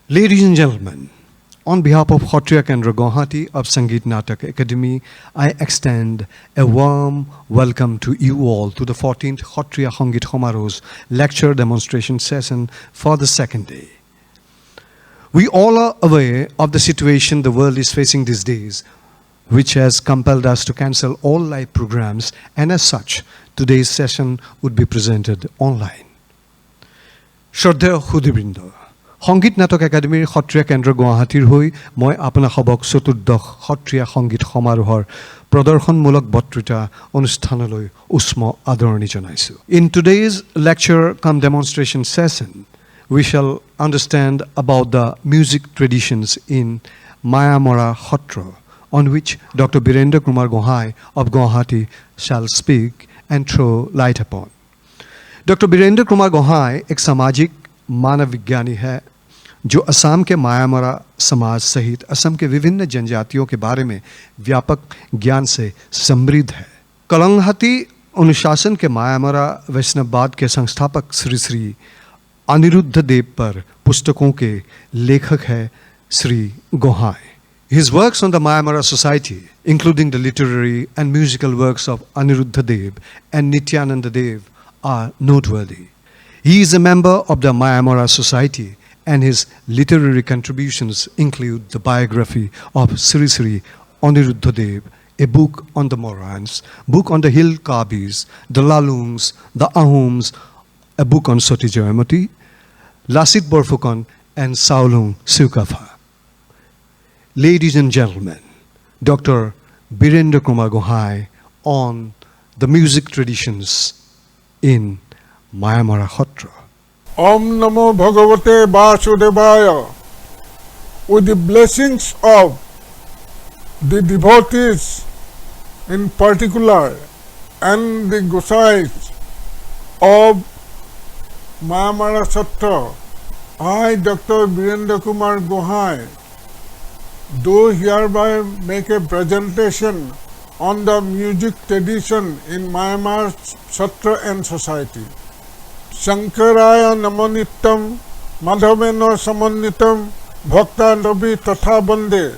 Ladies and gentlemen, on behalf of Sattriya Kendra Guwahati of Sangeet Natak Akademi, I extend a warm welcome to you all to the 14th Sattriya Sangeet Samaroh's lecture demonstration session for the second day. We all are aware of the situation the world is facing these days, which has compelled us to cancel all live programs, and as such, today's session would be presented online. Shraddheya Hudibrinda, Sangeet Natak Akademi Sattriya Kendra Guwahatir hoi moi apona sabok চতুর্দশ Sattriya Sangeet Samarohor প্ৰদৰ্শনমূলক বক্তৃতা অনুষ্ঠানলৈ উষ্ম আদৰণি জনাইছো. In today's lecture come demonstration session, we shall understand about the music traditions in Mayamara Satra, on which Dr. Birendra Kumar Gohai of Guwahati shall speak and throw light upon. Dr. Birendra Kumar Gohai एक सामाजिक मानव विज्ञानी है जो असम के मायामरा समाज सहित असम के विभिन्न जनजातियों के बारे में व्यापक ज्ञान से समृद्ध है. कलंगहाटी अनुशासन के मायामरा वैष्णववाद के संस्थापक श्री श्री अनिरुद्ध देव पर पुस्तकों के लेखक है श्री गोहाई. His works on the Mayamara society, including the literary and musical works of Aniruddha Dev and Nityananda Dev, are noteworthy. He is a member of the Mayamara society, and his literary contributions include the biography of Sri Sri Aniruddha Dev, a book on the Morans, book on the Hill Kabis, the Lalungs, the Ahoms, a book on Soti Jayamati, Lasit Borfukon, and Saulung Sukafa. Ladies and gentlemen, Dr. Birendra Kumar Gohai on the music traditions in Mayamara Satra. Om Namo Bhagavate Vasudevaya. With the blessings of the devotees in particular and the Gosais of Mayamara Satra, I, Dr. Birendra Kumar Gohai, do hereby make a presentation on the music tradition in Mayamara Satra and society. Shankaraya Namonittam Madhaveno Samanitam Bhakta Nabi Tatha Bande.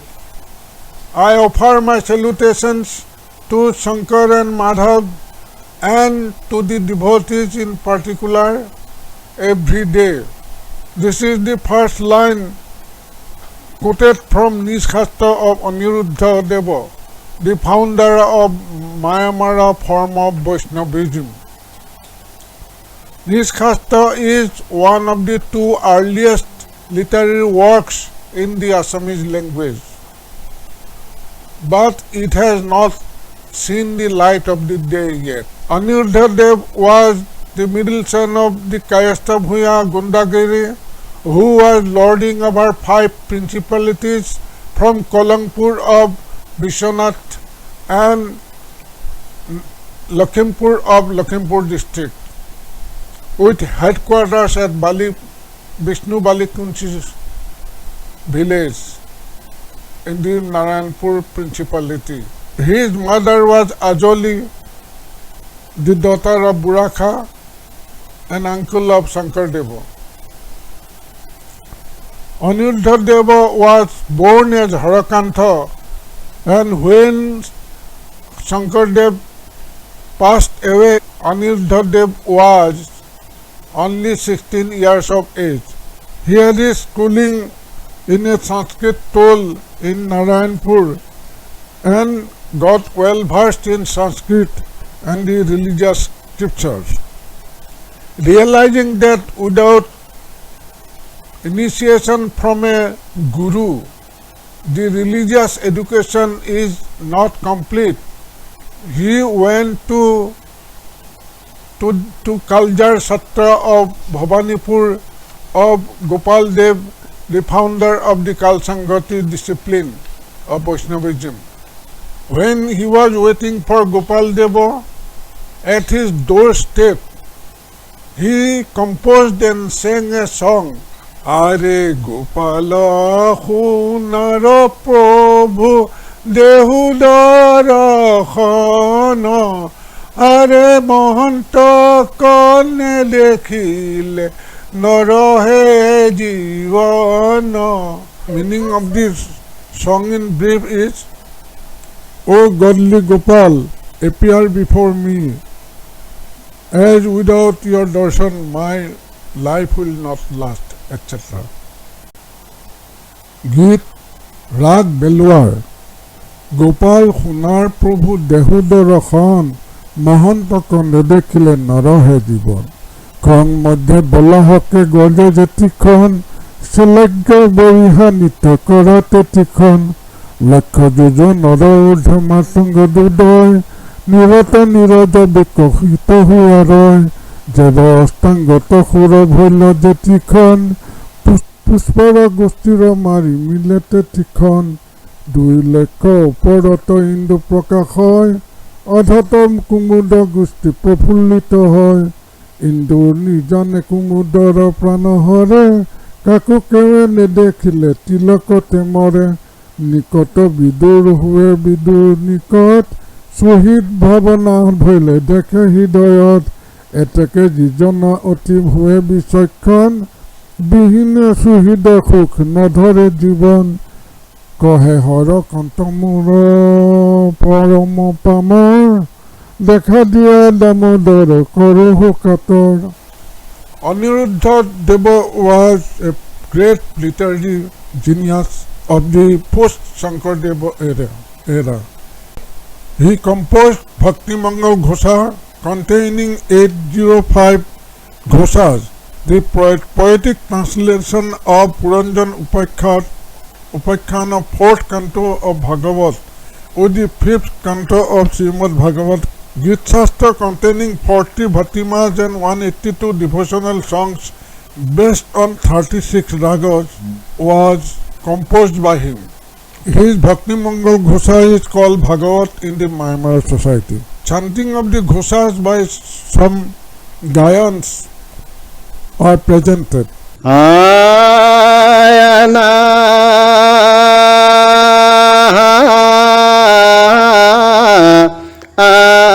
I offer my salutations to Shankar and Madhav and to the devotees in particular every day. This is the first line quoted from Nishkhasta of Aniruddha Deva, the founder of Mayamara form of Vaishnavism. Nishkhasta is one of the two earliest literary works in the Assamese language, but it has not seen the light of the day yet. Aniruddha Deva was the middle son of the Kayastha Bhuya Gundagiri, who was lording over 5 principalities from Kolangpur of Vishwanath and Lakhimpur of Lakhimpur district, with headquarters at Bali, Vishnu Balikunchi's village in the Narayanpur principality. His mother was Ajoli, the daughter of Burakha and uncle of Shankardeva. Aniruddha Deva was born as Harakantha, and when Shankardev passed away, Aniruddha Deva was only 16 years of age. He had his schooling in a Sanskrit toll in Narayanpur and got well versed in Sanskrit and the religious scriptures. Realizing that without initiation from a guru, the religious education is not complete, he went to Kaljar Satra of Bhavanipur of Gopal Dev, the founder of the Kalsangati discipline of Vaishnavism. When he was waiting for Gopal Deva at his doorstep, he composed and sang a song. Are Gopala Hunar Prabhu Dehudara Khana, Are Mahanta Kane Dekhile নৰহে জীৱন. Meaning of this song in brief is, O godly Gopal, appear before me, as without your darshan my life will not last, etc. গীত ৰাগ বেলুৱাৰ. গোপাল সোণাৰ প্ৰভু দেহু দৰ্শন, মহন্তক নেদেখিলে নৰহে জীৱন. খং মধ্যে বলাহকে গজে যেতিখন, চিলজ্ঞ বৰিহা নিত কৰা তেতিখন. লক্ষ্য যোজনৰ ঊৰ্ধ্ব মাতংগ দুদয়, নিৰত নিৰজ বিকশিত হোৱা ৰয়. যেব অষ্টাংগত সুৰ ভৈল যেতিখন, পুষ্পৰ গোষ্ঠীৰ মাৰি মিলে তেতিখন. 2 লক্ষ ওপৰত ইন্দু প্ৰকাশ হয়, অধতম কুমুদ গোষ্ঠী প্ৰফুল্লিত হয়. ইন্দুৰ নিজনে কুমুদৰ প্ৰাণ হৰে, কাকো কেৱে নেদেখিলে তিলকতে মৰে. নিকট বিদুৰ হুৱে বিদুৰ নিকট, শ্বহীদ ভাৱনা ভৈলে দেখে হৃদয়ত. এতেকে যিজনা অতি হুৱে বিচক্ষণ, বিহীনে সুহৃদ সুখ নধৰে জীৱন. কহে হৰ কন্ত মূৰ পৰম পামৰ, দেখা দিয়া দামোদৰ কৰোহ কাতৰ. Aniruddha Deva was a great literary genius of the post-Shankardeva era. He composed Bhakti Mangal Ghosa containing 805 ghosas, the poetic translation of Puranjan Upakhyan of 4th canto of Bhagavat with the 5th canto of Srimad Bhagavat. Git Shastra containing 40 bhatimas and 182 devotional songs based on 36 ragas was composed by him. His Bhakti Mangal Ghosa is called Bhagavat in the Myanmar society. Chanting of the Ghosas by some Gayans are presented. Ayana Hara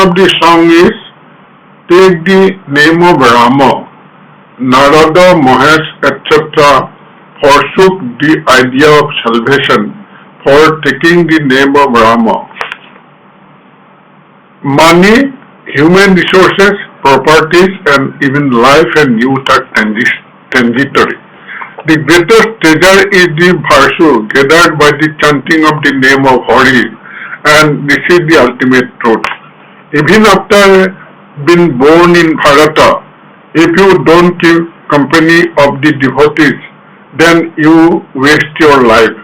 of the song is Take the Name of Rama. Narada, Mahesh, etc. forsook the idea of salvation for taking the name of Rama. Money, human resources, properties, and even life and youth are transitory. The greatest treasure is the virtue gathered by the chanting of the name of Hari, and this is the ultimate truth. Even after being born in Bharata, if you don't keep company of the devotees, then you waste your life.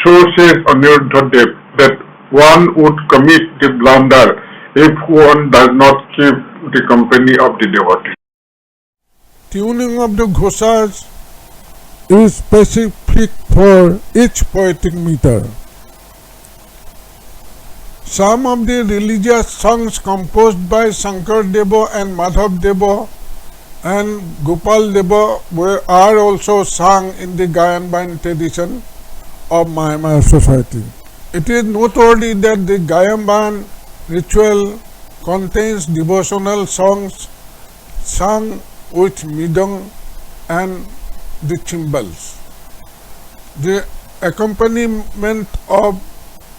So says Aniruddha Dev that one would commit the blunder if one does not keep the company of the devotees. Tuning of the ghosas is specific for each poetic meter. Some of the religious songs composed by Shankar Deva and Madhav Deva and Gopal Deva are also sung in the Gayan Bayan tradition of Mayamaya society. It is noteworthy that the Gayan Bayan ritual contains devotional songs sung with midang and the cymbals. The accompaniment of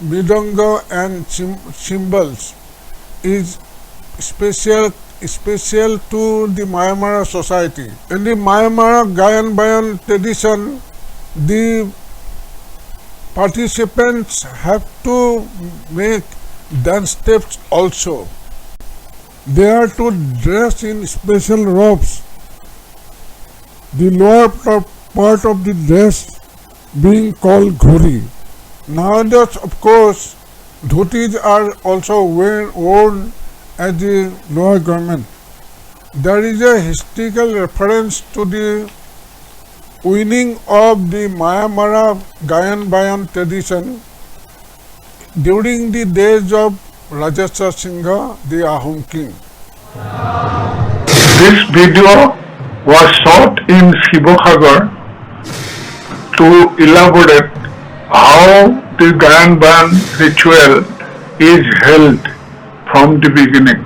midanga and cymbals is special to the Mayamara society. In the Mayamara Gayan Bayan tradition, the participants have to make dance steps also. They are to dress in special robes, the lower part of the dress being called ghori. Nowadays, of course, dhotis are also worn as the lower garment. There is a historical reference to the winning of the Mayamara Gayan Bayan tradition during the days of Rajasa Singha, the Ahom king. This video was shot in Shivasagar to elaborate how the Gayan Bayan ritual is held from the beginning.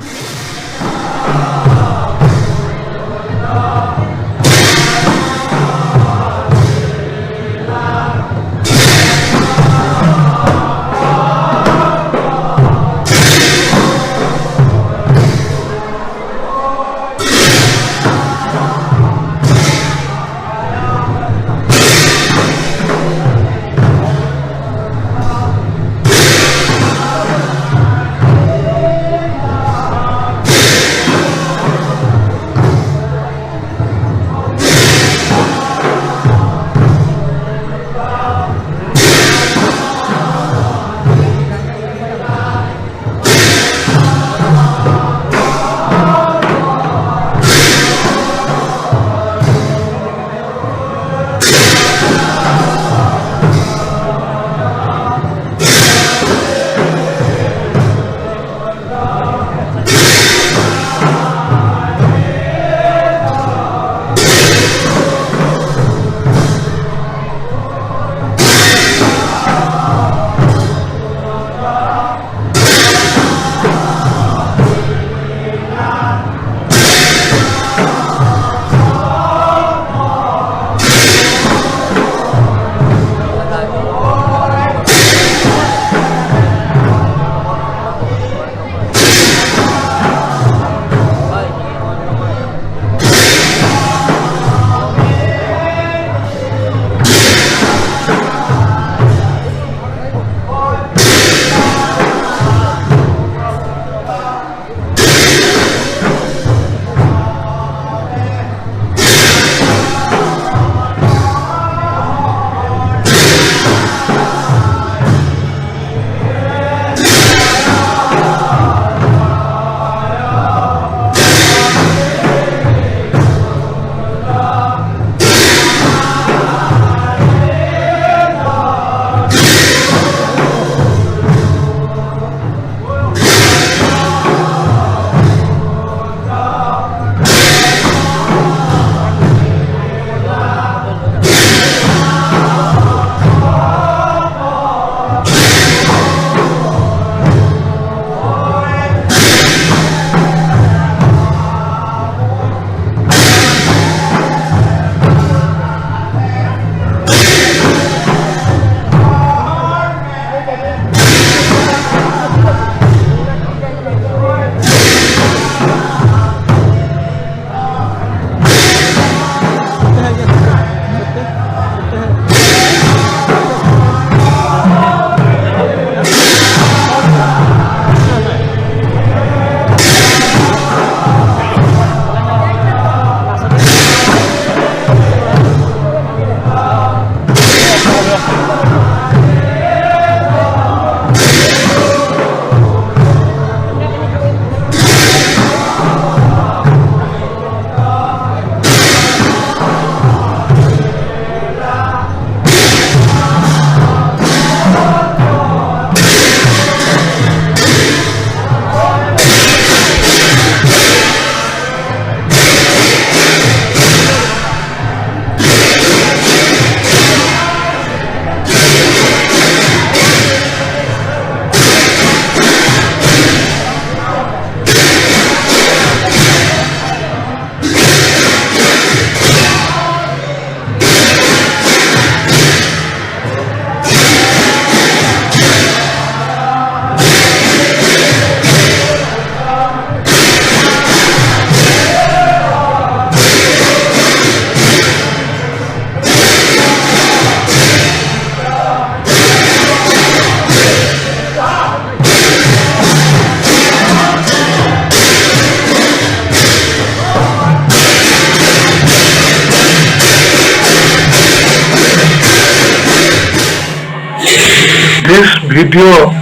This video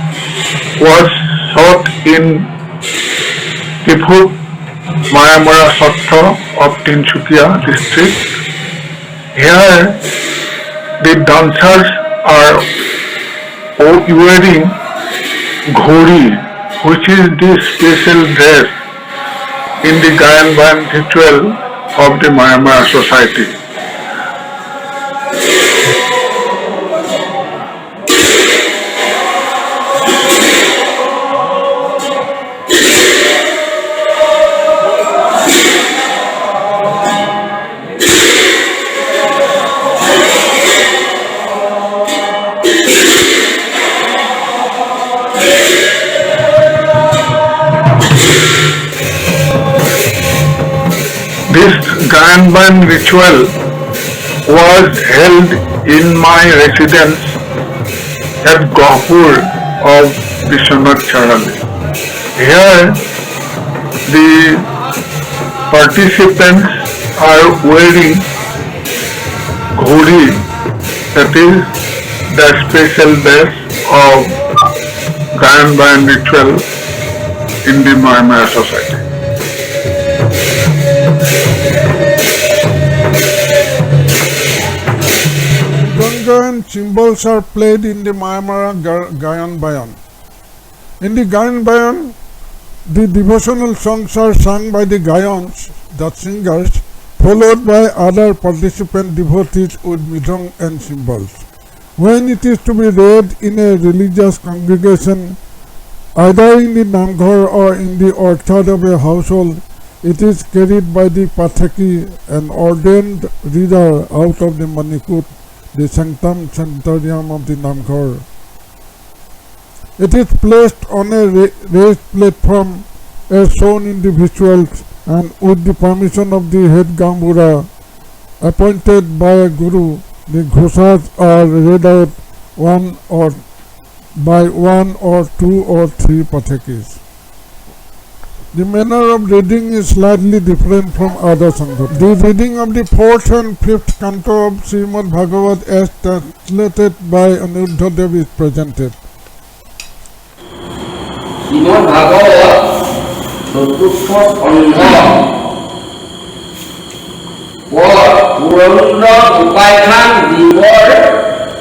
was shot in Tifut, Mayamara Sattha of Tinsukia district. Here, the dancers are wearing ghori, which is the special dress in the Gayan Bayan ritual of the Mayamara society. This Gayan ritual was held in my residence at Gahpur of Vishwanath Charali. Here, the participants are wearing ghori, that is the special dress of Gayan ritual in the Mayamara society. Ganga and cymbals are played in the Mayamara Gayan Bayan. In the Gayan Bayan, the devotional songs are sung by the Gayans, the singers, followed by other participant devotees with mridang and cymbals. When it is to be read in a religious congregation, either in the Namghar or in the orchard of a household, it is carried by the Pathaki, an ordained reader out of the Manikut, the sanctum sanctorium of the Namghar. It is placed on a raised platform as shown in the visuals, and with the permission of the head Gambura appointed by a guru, the ghosas are read out one or two or three pathakis. The manner of reading is slightly different from other sanghas. The reading of the fourth and fifth canto of Srimad Bhagavat as translated by Aniruddha Dev is presented. Srimad Bhagavat চতুর্থ খণ্ড পুরন্দ উপাখ্যান জীৱৰ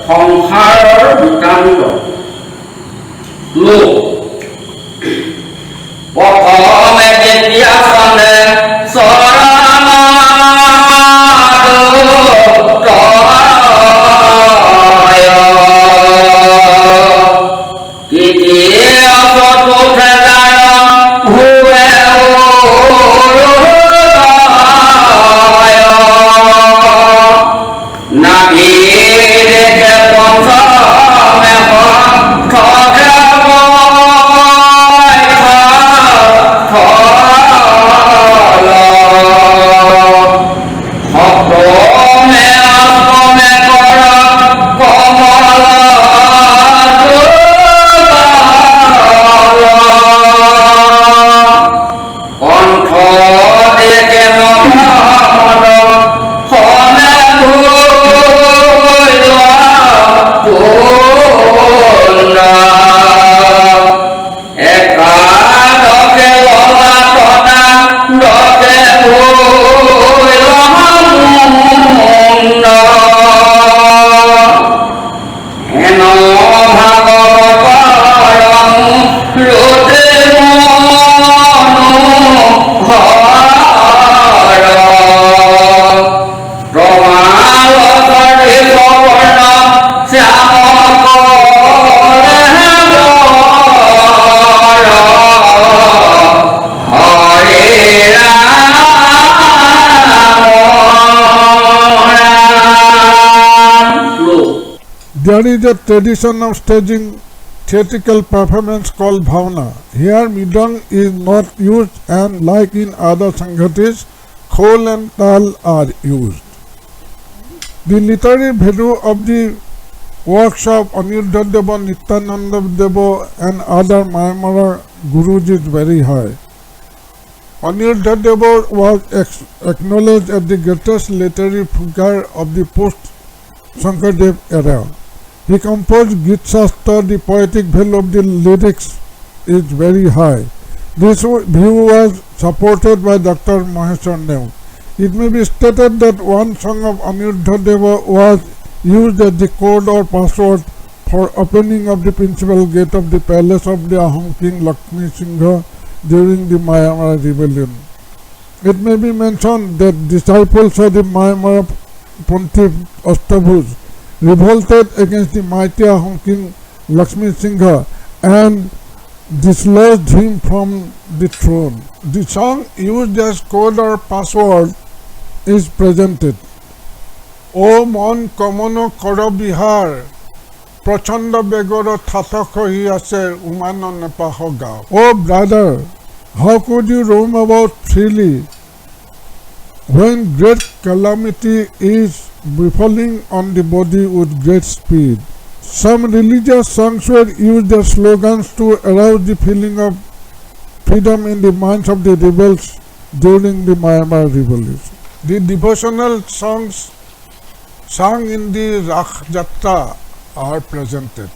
সংসাৰৰ বৃত্তান্ত লোক প্ৰথমে যেতিয়া চলে There is a tradition of staging theatrical performance called bhavana. Here mridang is not used, and like in other sanghatis, khol and tal are used. The literary value of the works of Aniruddha Deva, Nityananda Deva and other Mayamara gurus is very high. Aniruddha Deva was acknowledged as the greatest literary figure of the post-Sankardev era. He composed Git Shastra. The poetic value of the lyrics is very high. This view was supported by Dr. Maheshwar Neu. It may be stated that one song of Aniruddha Deva was used as the code or password for opening of the principal gate of the palace of the Ahom king Lakshmi Singha during the Myanmar rebellion. It may be mentioned that disciples of the Myanmar Pontiff Astabhus revolted against the mighty Ahom king Lakshmi Singha and dislodged him from the throne. The song used as code or password is presented. O mon komono koro bihar Prachanda begoro thatako hi ase umano nepaho gao. Oh brother, how could you roam about freely when great calamity is befalling on the body with great speed? Some religious songs were used as slogans to arouse the feeling of freedom in the minds of the rebels during the Myanmar revolution. The devotional songs sung in the Rakh Jatra are presented.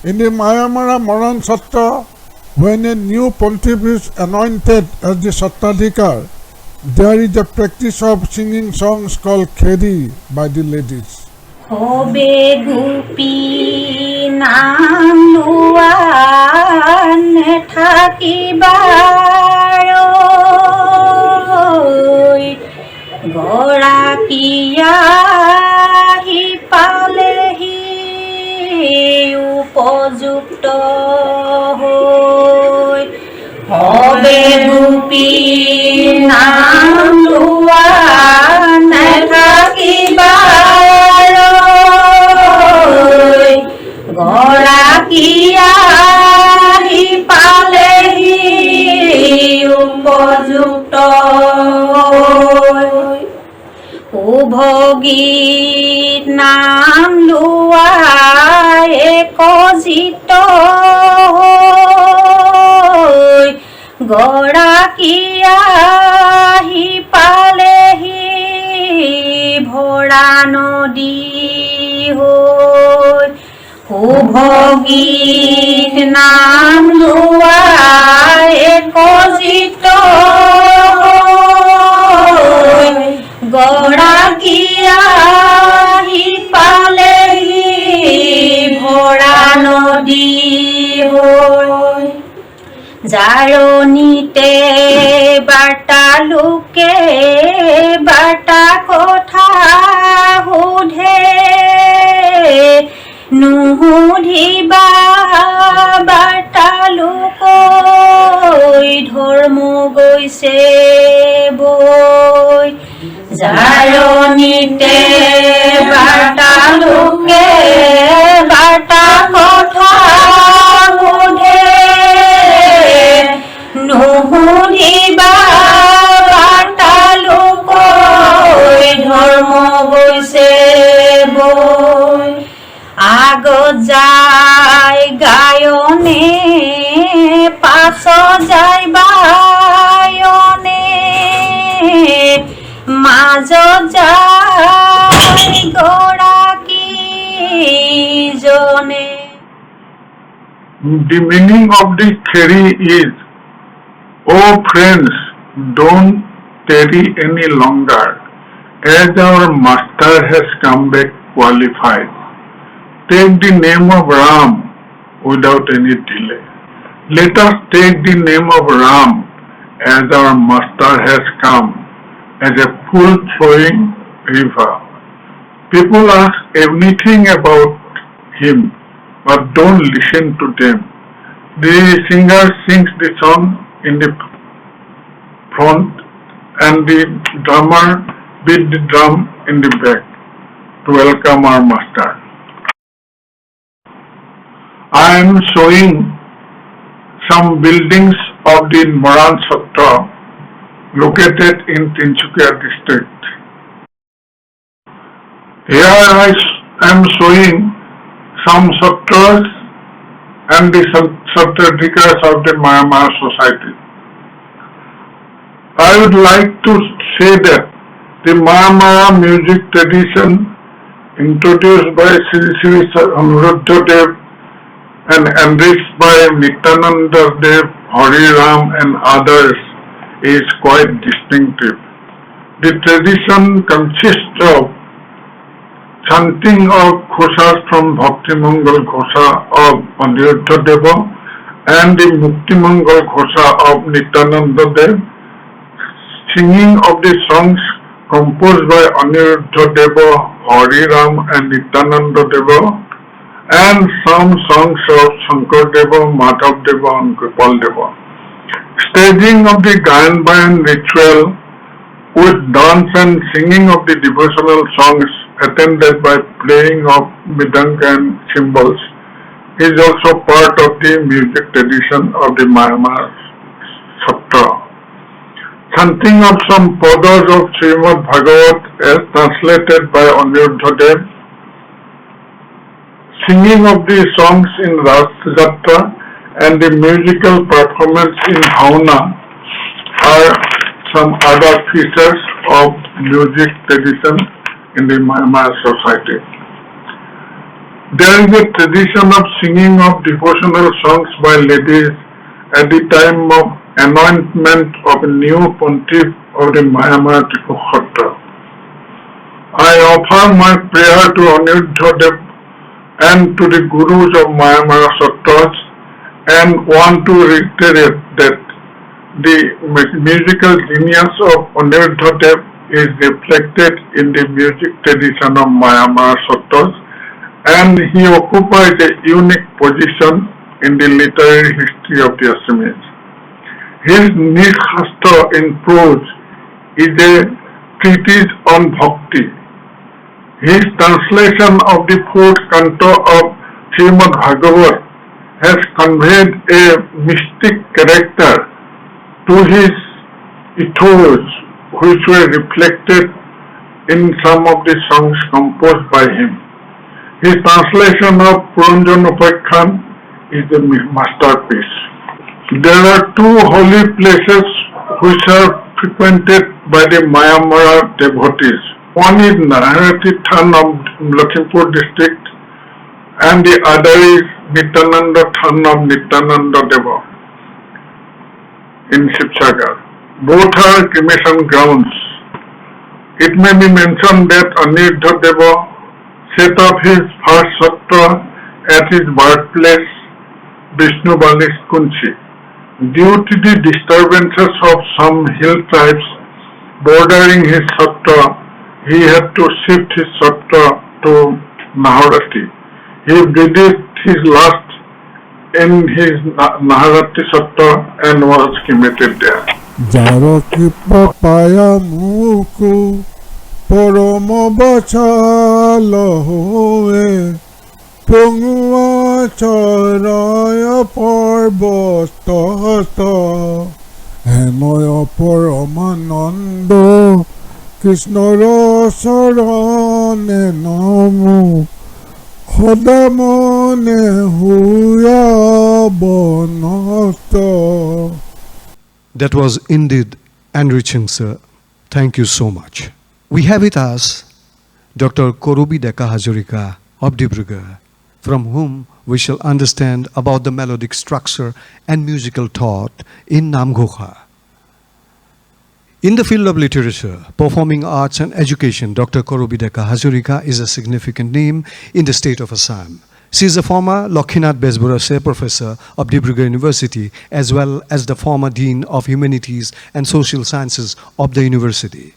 In the Mayamara Moran Satta, when a new pontiff is anointed as the Sattadhikar, there is a practice of singing songs called Khedi by the ladies. হবে গোপী নাম লোৱান থাকিবাৰ গৰাকীয়া হি পালেহি উপযুক্ত হৈ হবে গোপী নাম লোৱান থাকিবাৰ গৰাকীয়া হি পালেহি উপযুক্ত শুভগীত নাম লোৱা একজিত গৰাকীয়া হি পালেহি ভৰা নদী হৈ শুভগীত নাম লোৱা একজিত গৰাকীয়া হি পালেহি ভৰা নদী হৈ জাৰণিতে বাৰ্তা লোকে বাৰ্তা কথা সোধে নুসুধিবা বাৰ্তা লোকৈ ধৰ্ম গৈছে বৈ জাৰণিতে বাৰ্তা লোকে বাৰ্তা কথা সোধে নুসুধিবা বাৰ্তা লোকৈ ধৰ্ম গৈছে বৈ আগত যায় গায়নে পাছত যায় বায়নে মাজত যায় গৰাকীজনে The meaning of the Kheri is, "Oh friends, don't tarry any longer, as our master has come back qualified. Take the name of Ram without any delay. Let us take the name of Ram as our master has come as a full flowing river. People ask everything about him, but don't listen to them. The singer sings the song in the front and the drummer beat the drum in the back to welcome our master." I am showing some buildings of the Moran Satta located in Tinsukia district. Here I am showing some Sattras and the Sattradhikas of the Myanmar society. I would like to say that the Myanmar music tradition introduced by Sri Sri Samaroh-2021 and enriched by Nityananda Dev, Hari Ram and others is quite distinctive. The tradition consists of chanting of Ghosas from Bhakti Mangal Ghosa of Aniruddha Deva and the Mukti Mangal Ghosa of Nityananda Dev, singing of the songs composed by Aniruddha Deva, Hari Ram and Nityananda Deva, and some songs of Shankar Deva, Madhav Deva and Gopal Deva. Staging of the Gayan Bayan ritual with dance and singing of the devotional songs attended by playing of mridanga and cymbals is also part of the music tradition of the Myanmar Satta. Chanting of some padas of Srimad Bhagavat as translated by Aniruddha Dev, singing of the songs in Ras Jatra and the musical performance in Bhavna are some other features of music tradition in the Myanmar society. There is a tradition of singing of devotional songs by ladies at the time of anointment of a new pontiff of the Myanmar Khatra. I offer my prayer to Aniruddha and to the Gurus of Myanmar Satras and want to reiterate that the musical genius of Aniruddha is reflected in the music tradition of Myanmar Satras, and he occupies a unique position in the literary history of the Assamese. His Nishasta in prose is a treatise on bhakti. His translation of the fourth canto of Srimad Bhagavat has conveyed a mystic character to his ethos, which were reflected in some of the songs composed by him. His translation of Puranjan Upakhyan is a masterpiece. There are two holy places which are frequented by the Myanmar devotees. One is Naharati Than of Lakhimpur district and the other is Nityananda Than of Nityananda Deva in Shivsagar. Both are cremation grounds. It may be mentioned that Aniruddha Deva set up his first satra at his birthplace, Vishnu Bali's Kunchi. Due to the disturbances of some hill tribes bordering his satra, he had to shift his satra to Naharati. He breathed his last in his Naharati satra and was cremated there. Jaro kripa paya muku parama bachala hoye pungwa charaya parbata henoya paramanando Krishnara sarane namu Khodamone huya bonata. That was indeed enriching, sir. Thank you so much. We have with us Dr. Korubi Deka Hazarika of Dibrugarh, from whom we shall understand about the melodic structure and musical thought in Namgokha. In the field of literature, performing arts and education, Dr. Korubi Deka Hazarika is a significant name in the state of Assam. She is a former Lakshinath Bezborase Professor of Dibrugarh University as well as the former Dean of Humanities and Social Sciences of the university.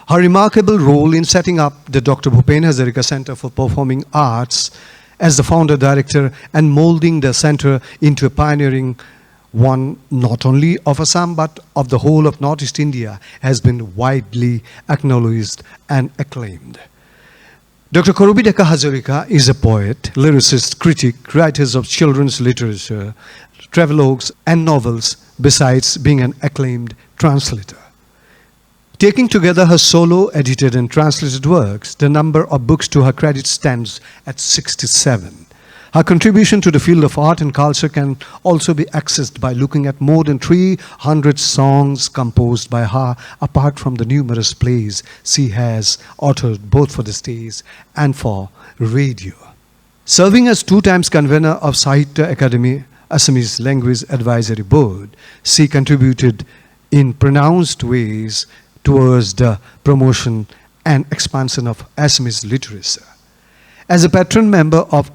Her remarkable role in setting up the Dr. Bhupen Hazarika Center for Performing Arts as the founder director and molding the center into a pioneering one not only of Assam but of the whole of Northeast India has been widely acknowledged and acclaimed. Dr. Korubi Deka Hazarika is a poet, lyricist, critic, writer of children's literature, travelogues and novels, besides being an acclaimed translator. Taking together her solo, edited and translated works, the number of books to her credit stands at 67. Her contribution to the field of art and culture can also be accessed by looking at more than 300 songs composed by her, apart from the numerous plays she has authored both for the stage and for radio. Serving as 2 times convener of Sangeet Natak Akademi, Assamese Language Advisory Board, she contributed in pronounced ways towards the promotion and expansion of Assamese literature. As a patron member of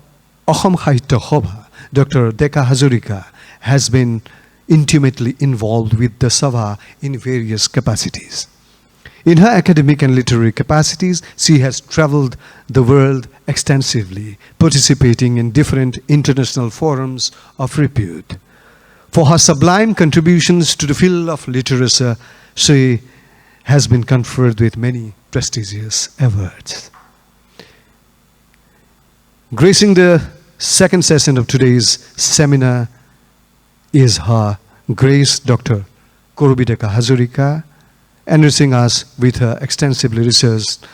Ahom Sahitya Sabha, Dr. Deka Hazarika has been intimately involved with the Sabha in various capacities. In her academic and literary capacities, she has traveled the world extensively, participating in different international forums of repute. For her sublime contributions to the field of literature, she has been conferred with many prestigious awards. Gracing the second session of today's seminar is Her Grace Dr. Korubi Deka Hazarika, enriching us with her extensively researched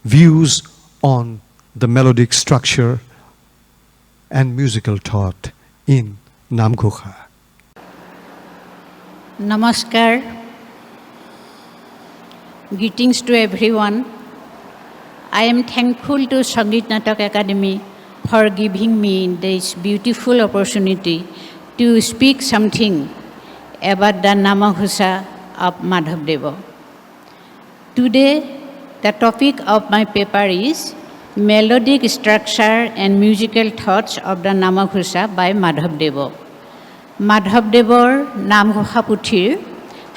views on the melodic structure and musical thought in Namgokha. Namaskar. Greetings to everyone. I am thankful to Sangeet Natak Akademi for giving me this beautiful opportunity to speak something about the Namaghosa of Madhavdeva. Today, the topic of my paper is Melodic Structure and Musical Thoughts of the Namaghosa by Madhavdeva. Madhavdevar Namghosa Puthir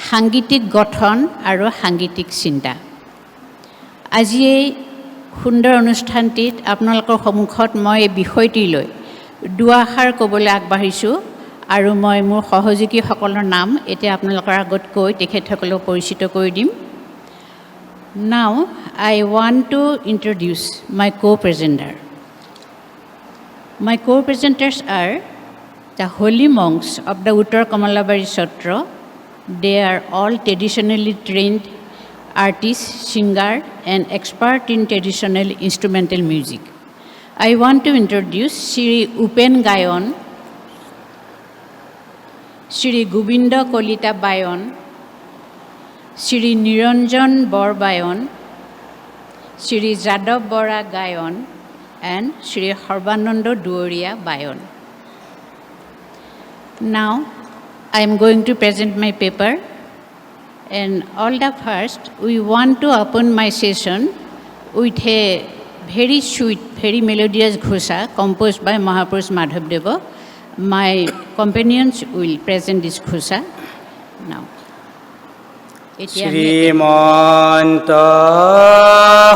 সাংগীতিক গঠন আৰু সাংগীতিক চিন্তা। আজি এই সুন্দৰ অনুষ্ঠানটিত আপোনালোকৰ সন্মুখত মই এই বিষয়টি লৈ দুআষাৰ ক'বলৈ আগবাঢ়িছোঁ আৰু মই মোৰ সহযোগীসকলৰ নাম এতিয়া আপোনালোকৰ আগত কৈ তেখেতসকলক পৰিচিত কৰি দিম। Now I want to introduce my co-presenter. My co-presenters are the holy monks of the Uttar Kamalabari Satra. They are all traditionally trained artists, singers, and experts in traditional instrumental music. I want to introduce Shri Upen Gayon, Shri Govinda Kolita Bayon, Shri Niranjan Bor Bayon, Shri Jadav Bora Gayon, and Shri Harbananda Duoria Bayon. Now, I am going to present my paper, and all the first, we want to open my session with a very sweet, very melodious ghosa composed by Mahapurush Madhavdeva. My companions will present this ghosa now. Srimanta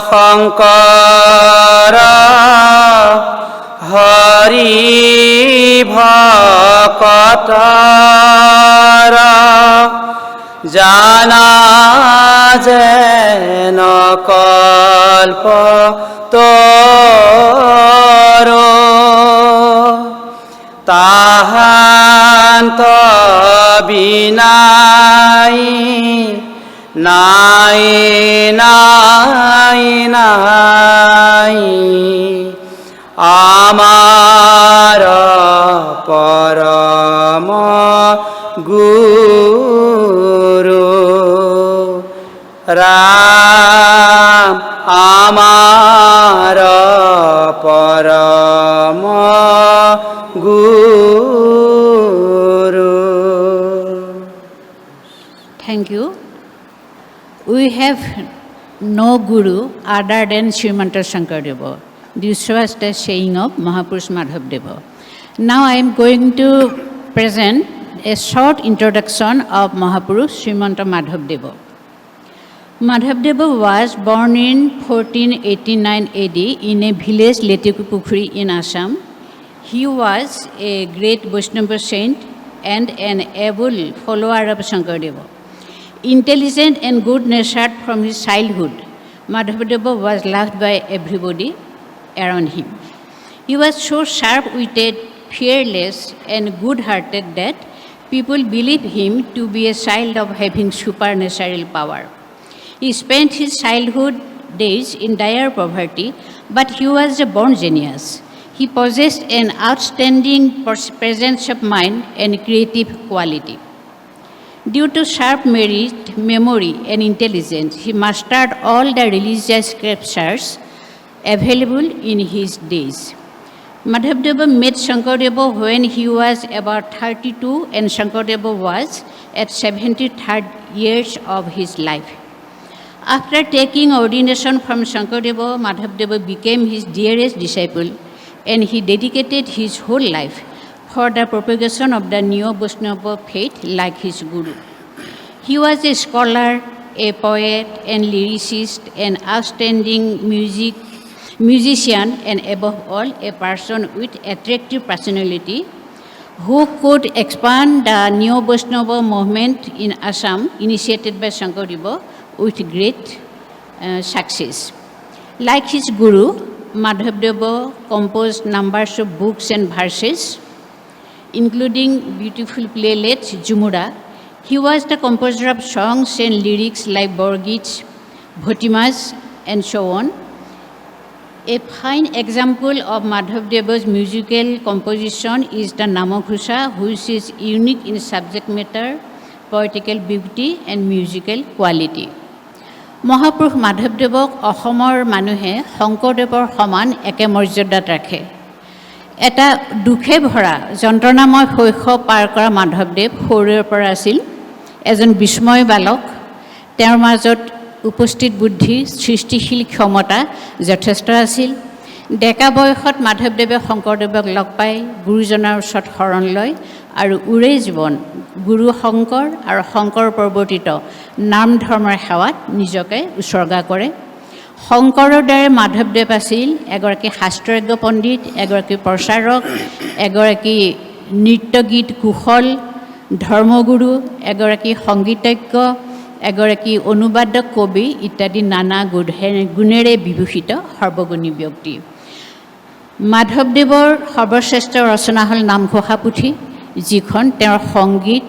Shankara Hari Bhakatara Jana Jena Kalpa Toro Tahanta Binai Nai Nai Nai Amara Parama Guru Ram Amara Parama Guru. Thank you. We have no guru other than Srimanta Shankaradeva. This was the saying of Mahapurush Madhavdeva. Now I am going to present a short introduction of Mahapurush Srimanta Madhavdeva. Madhavdeva was born in 1489 AD in a village Letikupukhuri in Assam. He was a great Vaishnava saint and an able follower of Shankaradeva. Intelligent and good-natured from his childhood, Madhavdeva was loved by everybody around him. He was so sharp-witted, fearless, and good-hearted that people believed him to be a child of having supernatural power. He spent his childhood days in dire poverty, but he was a born genius. He possessed an outstanding presence of mind and creative quality. Due to sharp merit, memory, and intelligence, he mastered all the religious scriptures available in his days. Madhavdeva met Shankaradeva when he was about 32 and Shankaradeva was at 73rd years of his life. After taking ordination from Shankaradeva, Madhavdeva became his dearest disciple and he dedicated his whole life for the propagation of the Neo-Vaishnava faith like his guru. He was a scholar, a poet and lyricist, an outstanding musician, and above all, a person with attractive personality who could expand the Neo-Vaishnava movement in Assam initiated by Shankaradeva with great success. Like his guru, Madhavdeva composed numbers of books and verses, including beautiful playlets, Jumura. He was the composer of songs and lyrics like Borgits, Bhotimas, and so on. A fine example of Madhavdeva's musical composition is the Namaghosa, which is unique in subject matter, poetical beauty, and musical quality. Mahapurush Madhavdevak Asomar Manuhe Shankaradevor Saman eke morjodat rakhe. এটা দুখে ভৰা যন্ত্ৰণাময় শৈশৱ পাৰ কৰা মাধৱদেৱ সৰুৰে পৰা আছিল এজন বিস্ময় বালক। তেওঁৰ মাজত উপস্থিত বুদ্ধি সৃষ্টিশীল ক্ষমতা যথেষ্ট আছিল। ডেকা বয়সত মাধৱদেৱে শংকৰদেৱক লগ পাই গুৰুজনাৰ ওচৰত শৰণ লয় আৰু উৰেই জীৱন গুৰু শংকৰ আৰু শংকৰ প্ৰৱৰ্তিত নাম ধৰ্মৰ সেৱাত নিজকে উৎসৰ্গা কৰে। শংকৰৰ দৰে মাধৱদেৱ আছিল এগৰাকী শাস্ত্ৰজ্ঞ পণ্ডিত, এগৰাকী প্ৰচাৰক, এগৰাকী নৃত্য গীত কুশল ধৰ্মগুৰু, এগৰাকী সংগীতজ্ঞ, এগৰাকী অনুবাদক কবি ইত্যাদি নানা গুণেৰে বিভূষিত সৰ্বগুণী ব্যক্তি। মাধৱদেৱৰ সৰ্বশ্ৰেষ্ঠ ৰচনা হ'ল নামঘোষা পুথি, যিখন তেওঁৰ সংগীত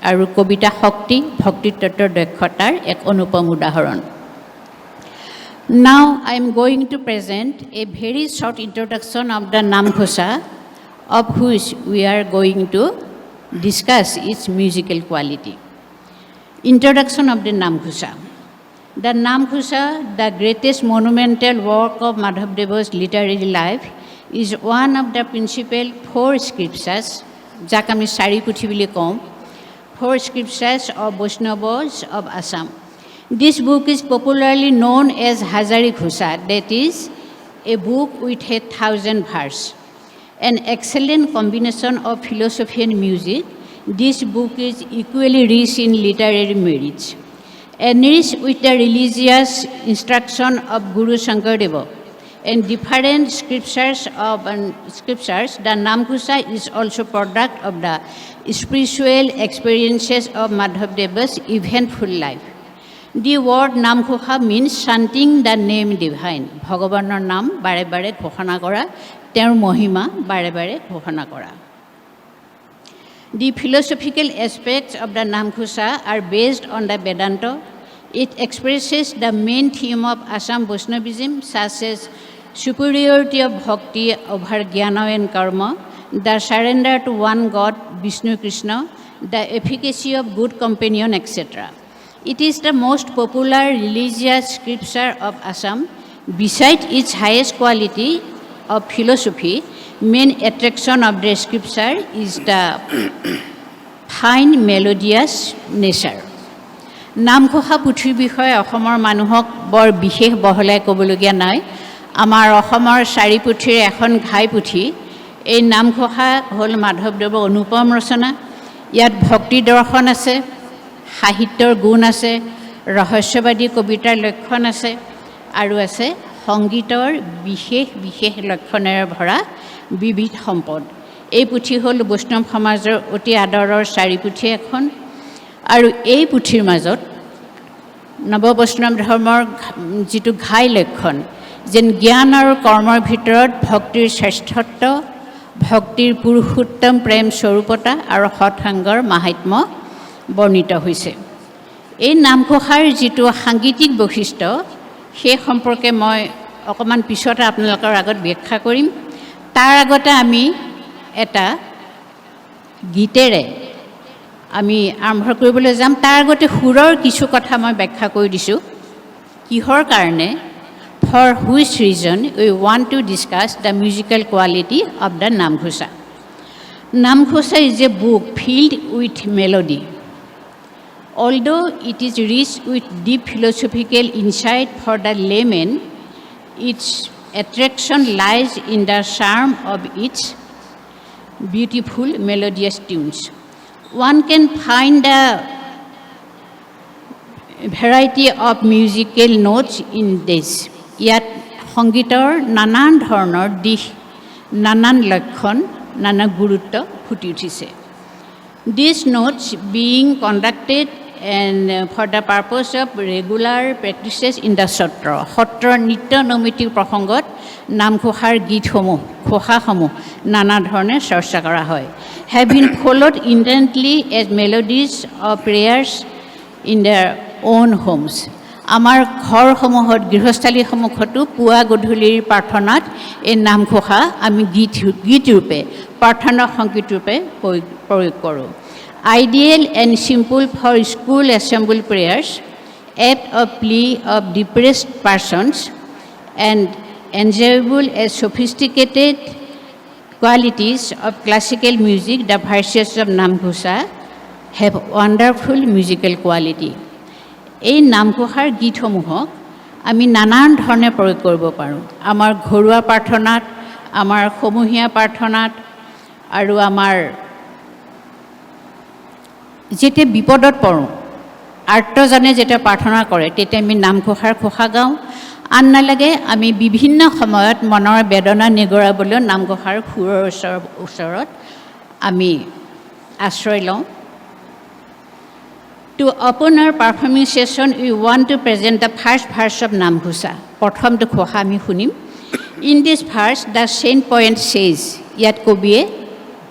আৰু কবিতা শক্তি ভক্তিতত্বৰ দক্ষতাৰ এক অনুপম উদাহৰণ। Now I am going to present a very short introduction of the Namghosa, of which we are going to discuss its musical quality. Introduction of the Namghosa. The Namghosa, the greatest monumental work of Madhavdeva's literary life, is one of the principal four scriptures, যাক আমি চাৰি পুথি বুলি কওঁ, four scriptures of Vaishnavas of Assam. This book is popularly known as Hazari Ghosa, that is, a book with 1,000 verses. An excellent combination of philosophy and music, this book is equally rich in literary merits. Enriched with the religious instruction of Guru Shankardeva and different scriptures, the Namghosa is also product of the spiritual experiences of Madhavdeva's eventful life. The word Namghosa means chanting the name divine. Bhagavanor naam bare bare ghoshona kora, তেওঁৰ মহিমা bare bare ghoshona kora. The philosophical aspects of the Namghosa are based on the Vedanta. It expresses the main theme of Assam Vaishnavism, such as superiority of bhakti over jnana and karma, the surrender to one God, Vishnu Krishna, the efficacy of good companion, etc. It is the most popular religious scripture of Assam. Besides its highest quality of philosophy, main attraction of the scripture is the fine melodious nature. Namghosa পুথিৰ বিষয়ে অসমৰ মানুহক বৰ বিশেষ বহলাই ক'বলগীয়া নাই। আমাৰ অসমৰ চাৰি পুথিৰ এখন ঘাই পুথি। এই নামঘোষা হ'ল মাধৱদেৱৰ অনুপম ৰচনা। ইয়াত ভক্তি দৰ্শন আছে, সাহিত্যৰ গুণ আছে, ৰহস্যবাদী কবিতাৰ লক্ষণ আছে আৰু আছে সংগীতৰ বিশেষ বিশেষ লক্ষণেৰে ভৰা বিবিধ সম্পদ। এই পুথি হ'ল বৈষ্ণৱ সমাজৰ অতি আদৰৰ চাৰি পুথি এখন। আৰু এই পুথিৰ মাজত নৱবৈষ্ণৱ ধৰ্মৰ যিটো ঘাই লক্ষণ, যেন জ্ঞান আৰু কৰ্মৰ ভিতৰত ভক্তিৰ শ্ৰেষ্ঠত্ব, ভক্তিৰ পুৰুষোত্তম প্ৰেম স্বৰূপতা আৰু সৎসংগৰ মাহাত্ম্য বৰ্ণিত হৈছে। এই নামঘোষাৰ যিটো সাংগীতিক বৈশিষ্ট্য, সেই সম্পৰ্কে মই অকণমান পিছতে আপোনালোকৰ আগত ব্যাখ্যা কৰিম। তাৰ আগতে আমি এটা গীতেৰে আমি আৰম্ভ কৰিবলৈ যাম। তাৰ আগতে সুৰৰ কিছু কথা মই ব্যাখ্যা কৰি দিছোঁ, কিহৰ কাৰণে, for which reason we want to discuss the musical quality of the Namghosa. Namghosa is a book filled with melody. Although it is rich with deep philosophical insight for the layman, its attraction lies in the charm of its beautiful melodious tunes. One can find a variety of musical notes in this. ইয়াত সংগীতৰ নানান ধৰণৰ দিশ, নানান লক্ষণ, নানা গুৰুত্ব ফুটি উঠিছে। These notes being conducted and for the purpose of regular practices in the Satra. সত্ৰৰ নিত্য নৈমিত্তিক প্ৰসংগত নামঘোষাৰ গীতসমূহ, ঘোষাসমূহ নানা ধৰণে চৰ্চা কৰা হয়। Have been followed intently as melodies of prayers in their own homes. আমাৰ ঘৰসমূহত, গৃহস্থালীসমূহতো পুৱা গধূলিৰ প্ৰাৰ্থনাত এই নামঘোষা আমি গীতৰূপে, প্ৰাৰ্থনা সংগীত ৰূপে প্ৰয়োগ কৰোঁ। Ideal and simple for school assembly prayers, apt of plea of depressed persons, and enjoyable as sophisticated qualities of classical music, the verses of Namghosa have wonderful musical quality. এই নামঘোষাৰ গীতসমূহক আমি নানান ধৰণে প্ৰয়োগ কৰিব পাৰোঁ আমাৰ ঘৰুৱা প্ৰাৰ্থনাত আমাৰ সমূহীয়া প্ৰাৰ্থনাত আৰু আমাৰ যেতিয়া বিপদত পৰোঁ আৰ্তজনে যেতিয়া প্ৰাৰ্থনা কৰে তেতিয়া আমি নামঘোষাৰ ঘোষা গাওঁ আন নালাগে আমি বিভিন্ন সময়ত মনৰ বেদনা নিগৰাবলৈ নামঘোষাৰ সুৰৰ ওচৰত আমি আশ্ৰয় লওঁ To open our performing session, we want to present the first verse of Namghosa. Pratham to khokha ami hunim. In this verse, the saint poet says, yat kobiye,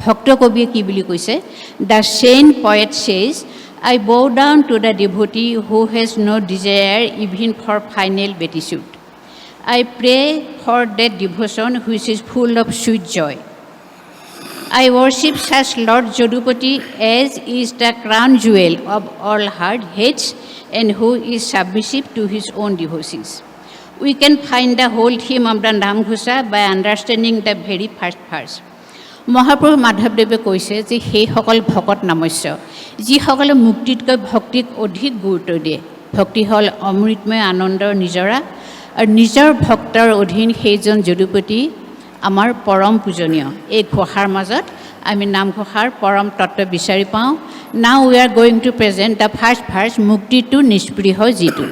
bhakta kobiye ki boli koise, the saint poet says, I bow down to the devotee who has no desire even for final beatitude. I pray for that devotion which is full of sweet joy. I worship such Lord Jodupati as is the crown jewel of all hard heads and who is submissive to his own devotees. We can find the whole theme of the Namghosa by understanding the very first verse. Mahaprabhu Madhavdeve কৈছে যে সেই সকল ভকত নমস্য যিসকলে মুক্তিতকৈ ভক্তিক অধিক গুৰুত্ব দিয়ে ভক্তি হল অমৃতময় আনন্দৰ নিজৰা আৰু নিজৰ ভক্তৰ অধীন সেইজন যদুপতি আমাৰ পৰম পূজনীয় এই ঘোষাৰ মাজত আমি নামঘোষাৰ পৰম তত্ত্ব বিচাৰি পাওঁ now we are going to present the first verse মুক্তিটো নিষ্পৃহ যিটো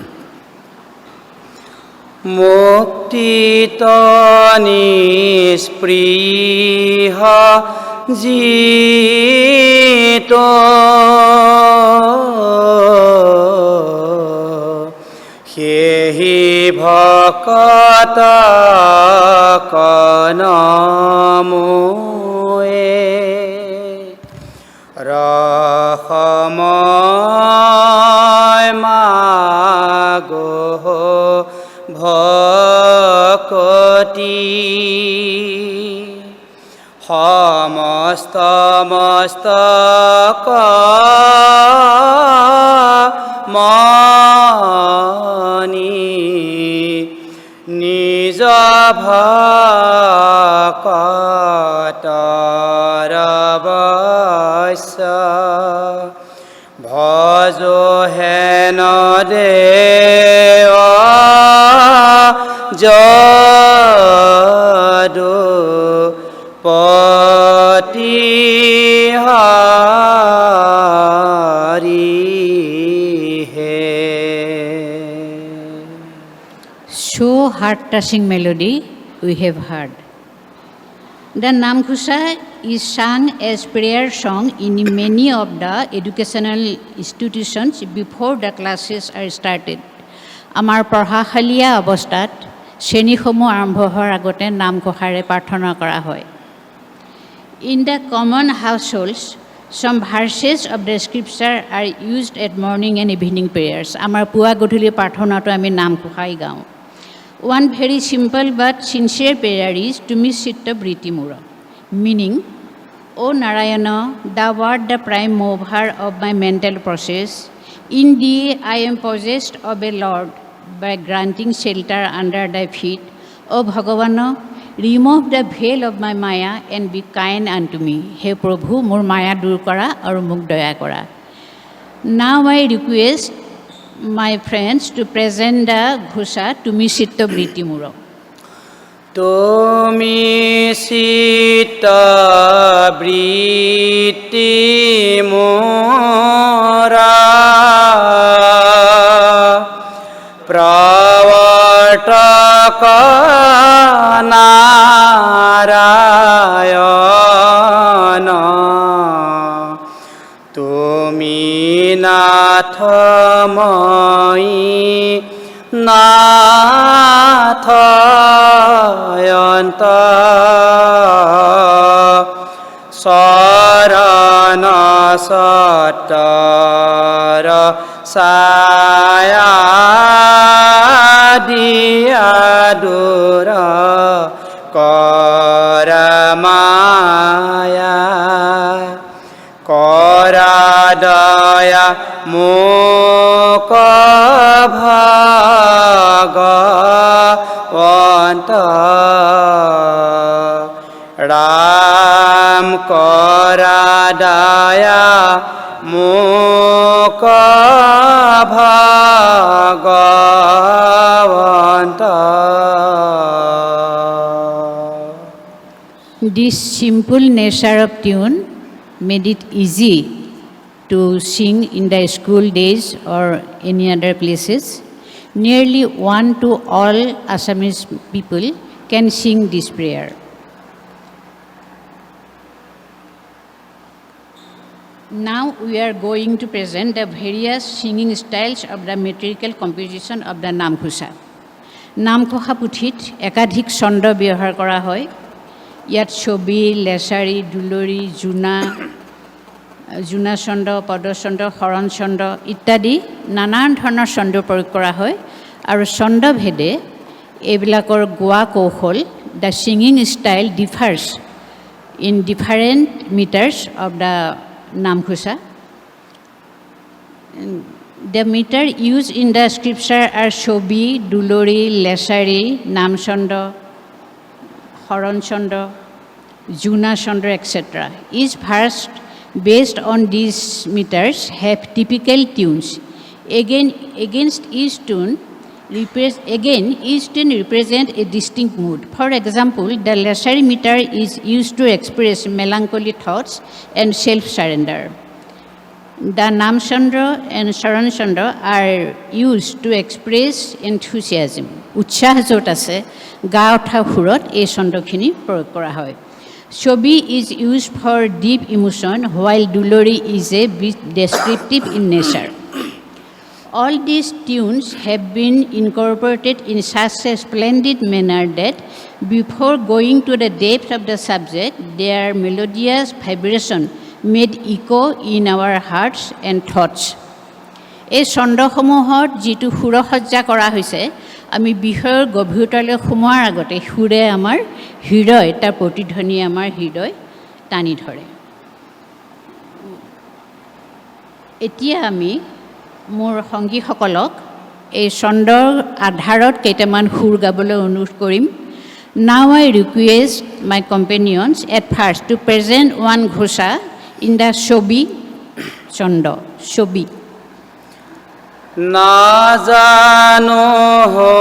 মুক্তিতো নিষ্পৃহ যিটো সেহি ভকত কনমোয়ে ৰসময় মাগো ভকতি সমস্ত মস্তক মনি নিজ ভকতৰ বৈশ্য ভজ হেন দেৱ যদু পতি হৰি হে So heart-touching melody we have heard. The Namghosa is sung as prayer song in many of the educational institutions before the classes are started. আমাৰ পঢ়াশালীয়া অৱস্থাত শ্ৰেণীসমূহ আৰম্ভ হোৱাৰ আগতে নামঘোষাৰে প্ৰাৰ্থনা কৰা হয় In the common households, some verses of the scripture are used at morning and evening prayers. আমাৰ পুৱা গধূলি প্ৰাৰ্থনাটো আমি নামঘোষাই গাওঁ One very simple but sincere prayer is Tumi Sitta Briti Mura, meaning, O Narayana, thou art the prime mover of my mental process. In thee I am possessed of a Lord by granting shelter under thy feet. O Bhagavana, remove the veil of my Maya and be kind unto me. He Prabhu, mur Maya dur kora aru muk daya kora. Now I request my friends to present the Ghosa Tumi Sitta Briti Mura. তুমি চিত্ত বৃত্তি মোরা প্ৰৱৰ্তক নাৰায়ণ তুমি নাথময়ী নাথয়ন্ত শৰণ সত্তৰ ছায়া দিয়া দূৰ কৰ মায়া কৰা দয়া মোক ভগৱন্ত This simple nature of tune made it easy to sing in the school days or any other places. Nearly one to all Assamese people can sing this prayer. Now we are going to present the various singing styles of the metrical composition of the Namkhosa. Namkhosa puthit ekadhik chanda byahar kora hoy. Yat chobi, lesari, dulori, juna chanda, pada chanda, haran chanda ittadi nanan dhৰণৰ chanda প্ৰয়োগ কৰা হয় আৰু chanda bhede এইবিলাকৰ গোৱা কৌশল the singing style differs in different meters of the Namkhosa. The meter used in the scripture are chobi, dulori, lesari, namchanda, haran chanda, juna chanda, etc. Each verse based on these meters have typical tunes. Against each tune represent a distinct mood. For example, the lesari meter is used to express melancholy thoughts and self-surrender. The Namchandra and Sharanachandra are used to express enthusiasm. Utshah jot ase, ga utha hurot ei chandrakhini proyog kora hoy. Chobi is used for deep emotion, while dulori is a bit descriptive in nature. All these tunes have been incorporated in such a splendid manner that before going to the depth of the subject, their melodious vibration made echo in our hearts and thoughts. এই চন্দ্ৰসমূহত যিটো সুৰসজ্জা কৰা হৈছে আমি বিষয়ৰ গভীৰতালৈ সোমোৱাৰ আগতে সুৰে আমাৰ হৃদয় তাৰ প্ৰতিধ্বনি আমাৰ হৃদয় টানি ধৰে। এতিয়া আমি মোৰ সংগীসকলক এই চন্দ্ৰৰ আধাৰত কেইটামান সুৰ গাবলৈ অনুৰোধ কৰিম। Now I request my companions at first to present one ghosa in the Shobi Chanda. Shobi. Na jano ho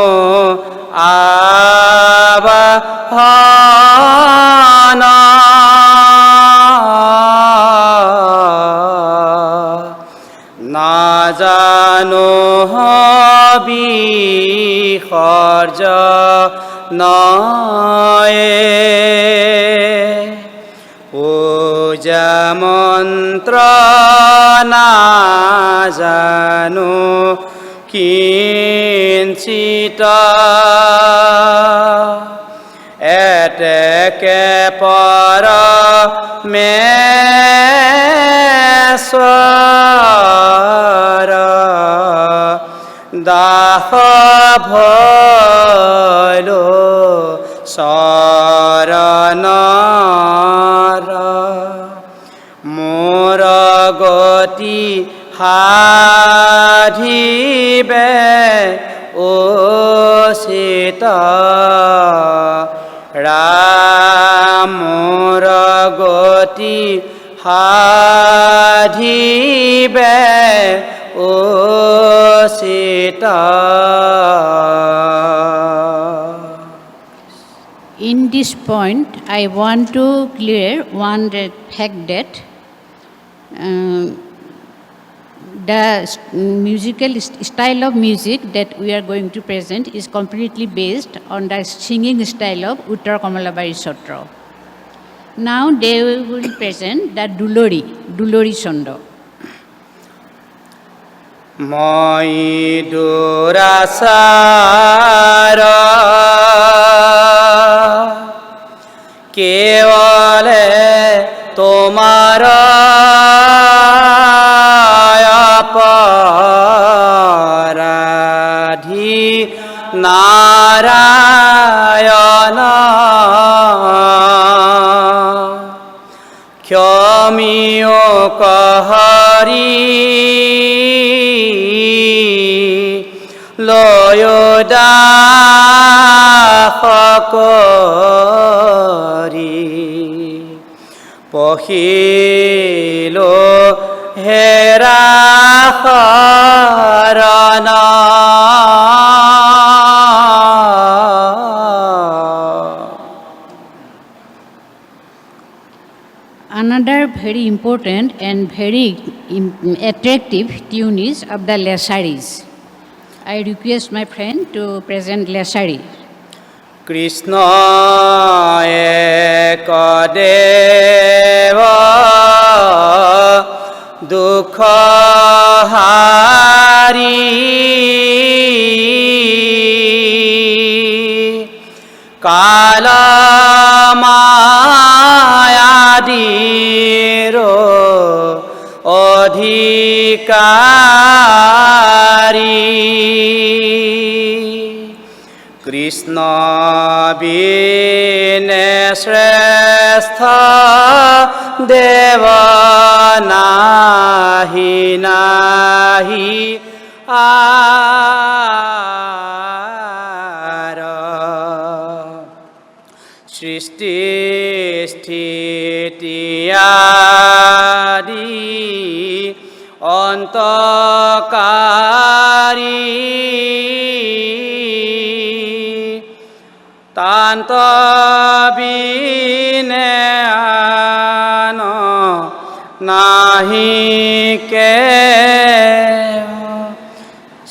abahana na jano ho bikharja nae puja mantra na jano kinchita eteke para meswara daha bhalo saranara mora goti hadhibe o sita ramora goti hadhibe o sita. In this point, I want to clear one fact that the musical style of music that we are going to present is completely based on the singing style of Uttar Kamalabari Sotra. Now they will present the Dulori Chanda. Moi durasara kevale tomara aparadhi narayana khyamiyo kahari loyoda fakori pohilo hera harana Another very important and very attractive tune is of the Lesaris. I request my friend to present Lesari. Krishna এক দেৱ দুখ হাৰি কাল মায়াদিৰ অধিকাৰী কৃষ্ণ বিনে শ্ৰেষ্ঠ দেৱ নাহি নাহি আৰ সৃষ্টি স্থিতি আদি অন্তকাৰী তান্ত বিনে আন নাহি কে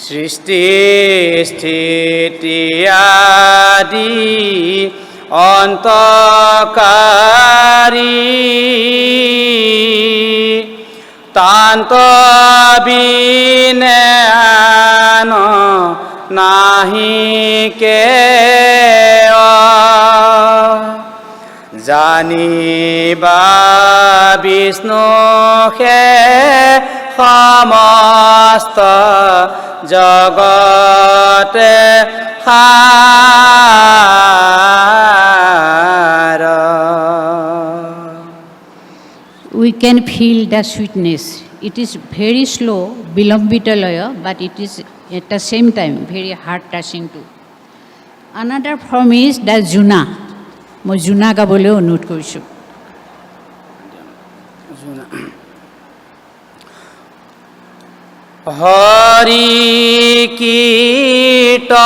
সৃষ্টি স্থিতি আদি অন্তকাৰী তান্ত বিনে আন নাহি কে জানিবা বিষ্ণু হে সমস্ত জগতে সাৰ We can feel the sweetness. It is very slow, bilambita laya, but it is at the same time very heart touching too. Another form is the Juna. মই জুনা গাবলৈ অনুৰোধ কৰিছোঁ। হৰি কীৰ্তনত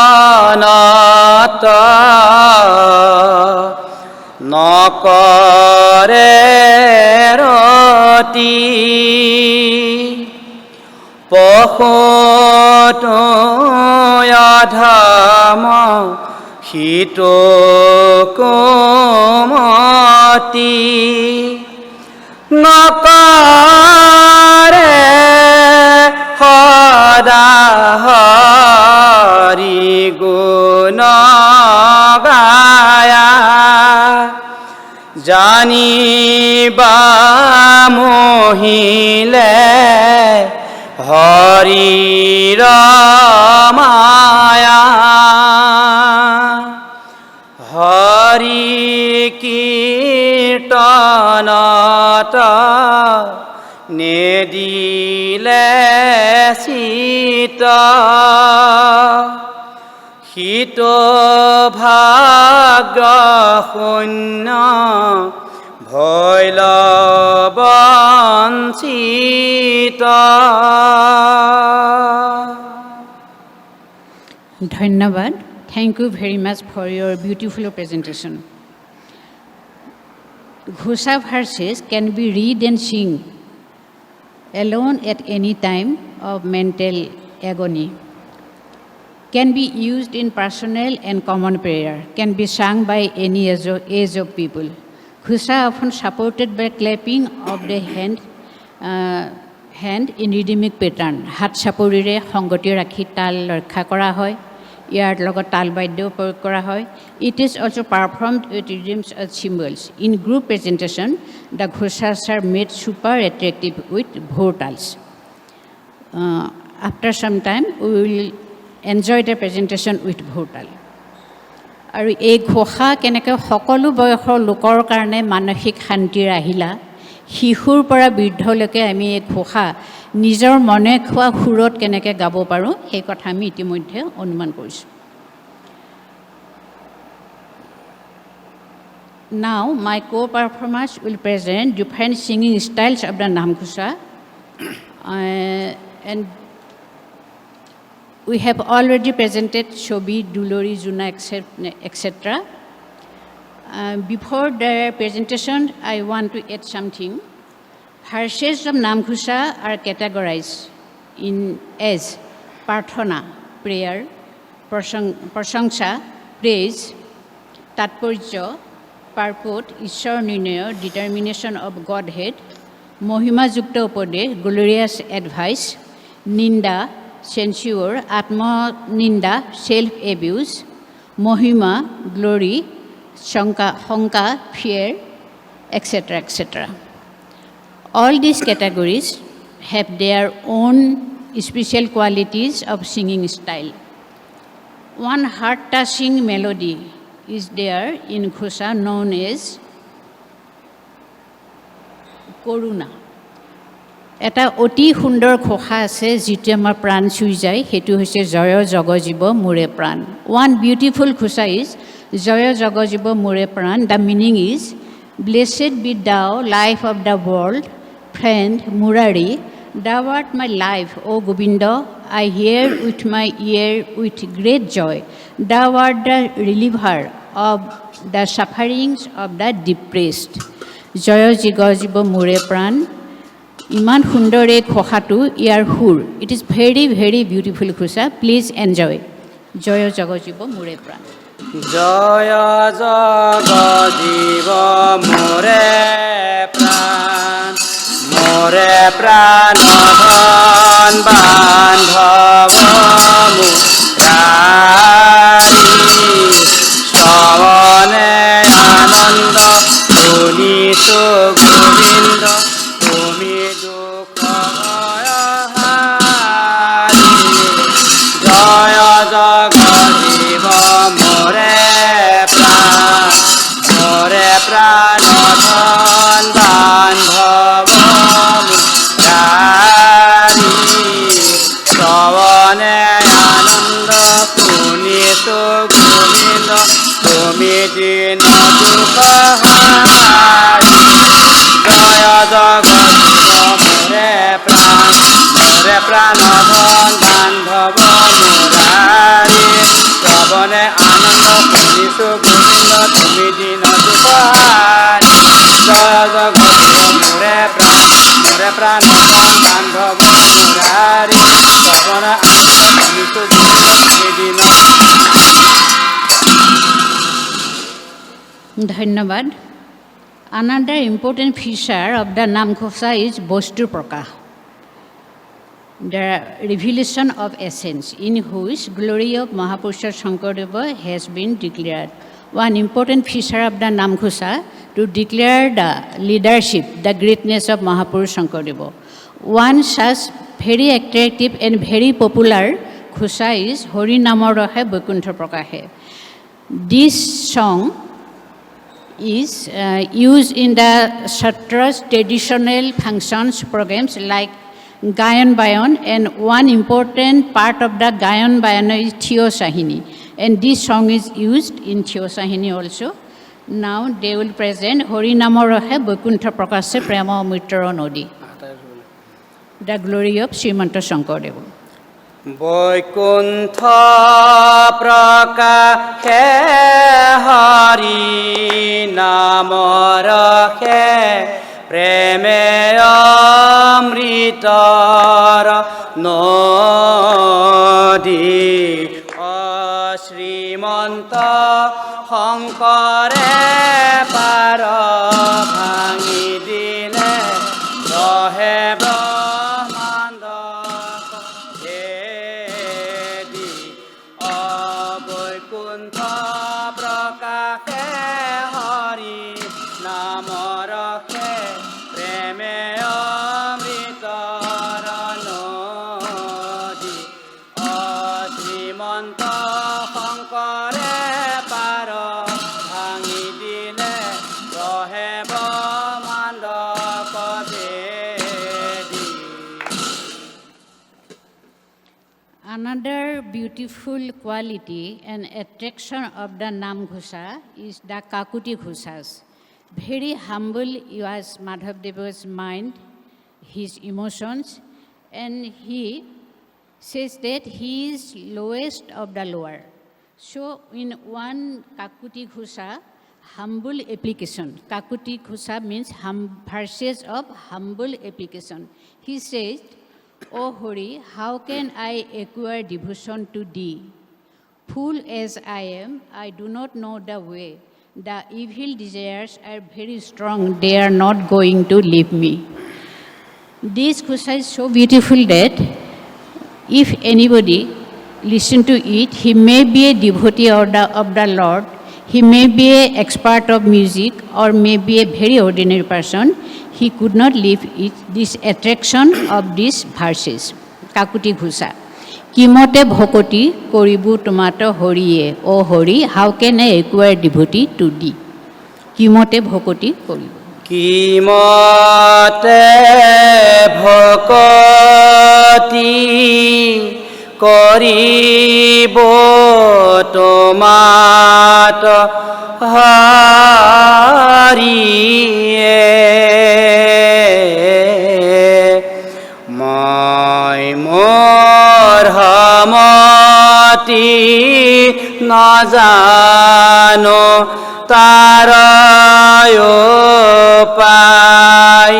নকৰে ৰতি পশুটো অধম হিতো কোমতি নকৰে সদা হৰি গুণ গায়া জানিবা মোহিলে হৰিৰ মায়া হৰি কীৰ্তনত নেদিলে চিত হিত ভাগ্য শূন্য ভৈল বঞ্চিত ধন্যবাদ। Thank you very much for your beautiful presentation. Ghosa verses can be read and sing alone at any time of mental agony, can be used in personal and common prayer, can be sung by any age of people. Ghosa often supported by clapping of the hand in rhythmic pattern. Hat sapurire hongoti rakhi tal rakha kora hoy. ইয়াৰ লগত তাল বাদ্য প্ৰয়োগ কৰা হয়। It is also performed with rhythms and symbols. In group presentation, the ghosas are made super attractive with bhortals. After some time, we will enjoy the presentation with bhortal. আৰু এই ঘোষা কেনেকৈ সকলো বয়সৰ লোকৰ কাৰণে মানসিক শান্তিৰ আহিলা, শিশুৰ পৰা বৃদ্ধলৈকে আমি এই ঘোষা নিজৰ মনে খোৱা সুৰত কেনেকৈ গাব পাৰোঁ সেই কথা আমি ইতিমধ্যে অনুমান কৰিছোঁ। Now my co-performers will present different singing styles of the Namghosa, and we have already presented Shobi, Dulori, Juna, etc. Before the presentation, I want to add something. Verses of Namghosa are categorized as Prarthana, prayer, Prasangsa, praise, Tatparya, purport, Ishwar Nirnaya, determination of Godhead, Mohima Yukta Upadesh, glorious advice, Ninda, censure, Atma Ninda, self-abuse, Mohima, glory, Shanka, Honka, fear, etc., etc. All these categories have their own special qualities of singing style. One heart-touching melody is there in Ghosa known as Koruna. এটা অতি সুন্দৰ ঘোষা আছে যিটো আমাৰ প্ৰাণ চুই যায় সেইটো হৈছে জয় জগজীৱ মোৰে প্ৰাণ one beautiful ঘোষা is জয় জগজীৱ মোৰে প্ৰাণ the meaning is blessed be thou life of the world friend murari thou art my life o govinda I hear with my ear with great joy thou art the reliever of the sufferings of the depressed জয় জগজীৱ মোৰে প্ৰাণ ইমান সুন্দৰ এই ঘোষাটো ইয়াৰ সুৰ it is very very beautiful Ghosha please enjoy জয় জগজীৱ মোৰে প্ৰাণ জয় জগজীৱ মোৰে প্ৰাণ মোৰে প্ৰাণ ধন বান্ধৱ মুৰাৰী শ্ৰৱণে আনন্দ শুনিছো গোবিন্দ তুমি দুখ হাৰি জয় জগজীৱ মোৰে প্ৰাণ ধন বান্ধৱ মুৰাৰী শ্ৰৱণে আনন্দ শুনিছো গোবিন্দ তুমি দিন দুখ হাৰি জয় জগজীৱ মোৰে প্ৰাণ ধন বান্ধৱ মুৰাৰী শ্ৰৱণে আনন্দ শুনিছো গোবিন্দ তুমি দিন দুখ হাৰি জয় জগজীৱ মোৰে প্ৰাণ ধন বান্ধৱ মুৰাৰী শ্ৰৱণে আনন্দ শুনিছো গোবিন্দ তুমি দিন ধন্যবাদ Another important feature of the Namghosa is Bostur Prakash, the revelation of essence, in which glory of Mahapurusha Shankaradeva has been declared. One important feature of the Namghosa to declare the leadership, the greatness of Mahapurusha Shankaradeva. One such very attractive and very popular Ghosa is Hari Namarohe Vaikuntha Prakashe. This song is used in the Sattriya's traditional functions programs like Gayan Bayan, and one important part of the Gayan Bayan is Thiyo Sahini, and this song is used in Thiyo Sahini also. Now they will present Hari Namarohe Vaikuntha Prakashe Prema Amrita Nodi, the glory of Srimanta Shankaradeva. Vaikuntha প্ৰকাশে হৰি নাম ৰখে প্ৰেমে অমৃতৰ নদী শ্ৰীমন্ত শংকৰে পাৰ ভাঙি দিলে ৰহে Another beautiful quality and attraction of the Namghosa is the Kakuti Ghosas. Very humble was Madhavdeva's mind, his emotions, and he says that he is lowest of the lower. So in one Kakuti Ghosa, humble application. Kakuti Khusa means verses of humble application. He says, O Hori, how can I acquire devotion to thee? Fool as I am, I do not know the way. The evil desires are very strong, they are not going to leave me. This Khusa is so beautiful that if anybody listen to it, he may be a devotee of the Lord, he may be an expert of music, or may be a very ordinary person. He could not leave it, this attraction of these verses. Kakuti Khusa. Kimote bhokoti koribu tomato horiye. O Hori, how can I acquire devotee to thee? Kimote bhokoti koribu. Kimote bhokoti koribo tomato hariye moi mor hamati nazano tarayo pai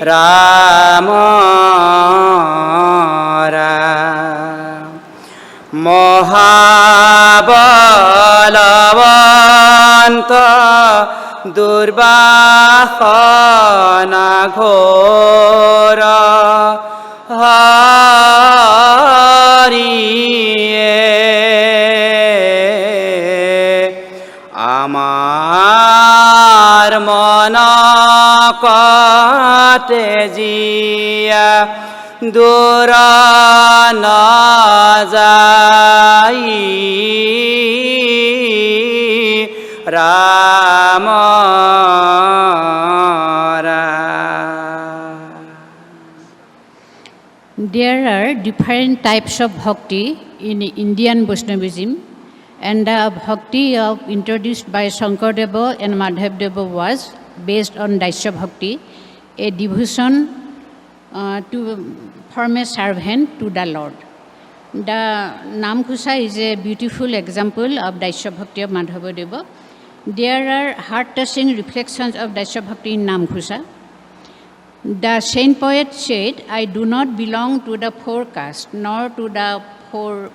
Rama Mohabalavanta Durbahana Ghora Hariye Amar Manakate Jiya Dura na jai Rama There are different types of bhakti in Indian Vaishnavism, and the bhakti introduced by Shankaradeva and Madhavdeva was based on Daisya Bhakti, a devotion to form a servant to the Lord. The Nam Khusa is a beautiful example of Daisya Bhakti of Madhavdeva. There are heart-touching reflections of Daisya Bhakti in Nam Khusa. The saint poet said, I do not belong to the four castes, nor to the four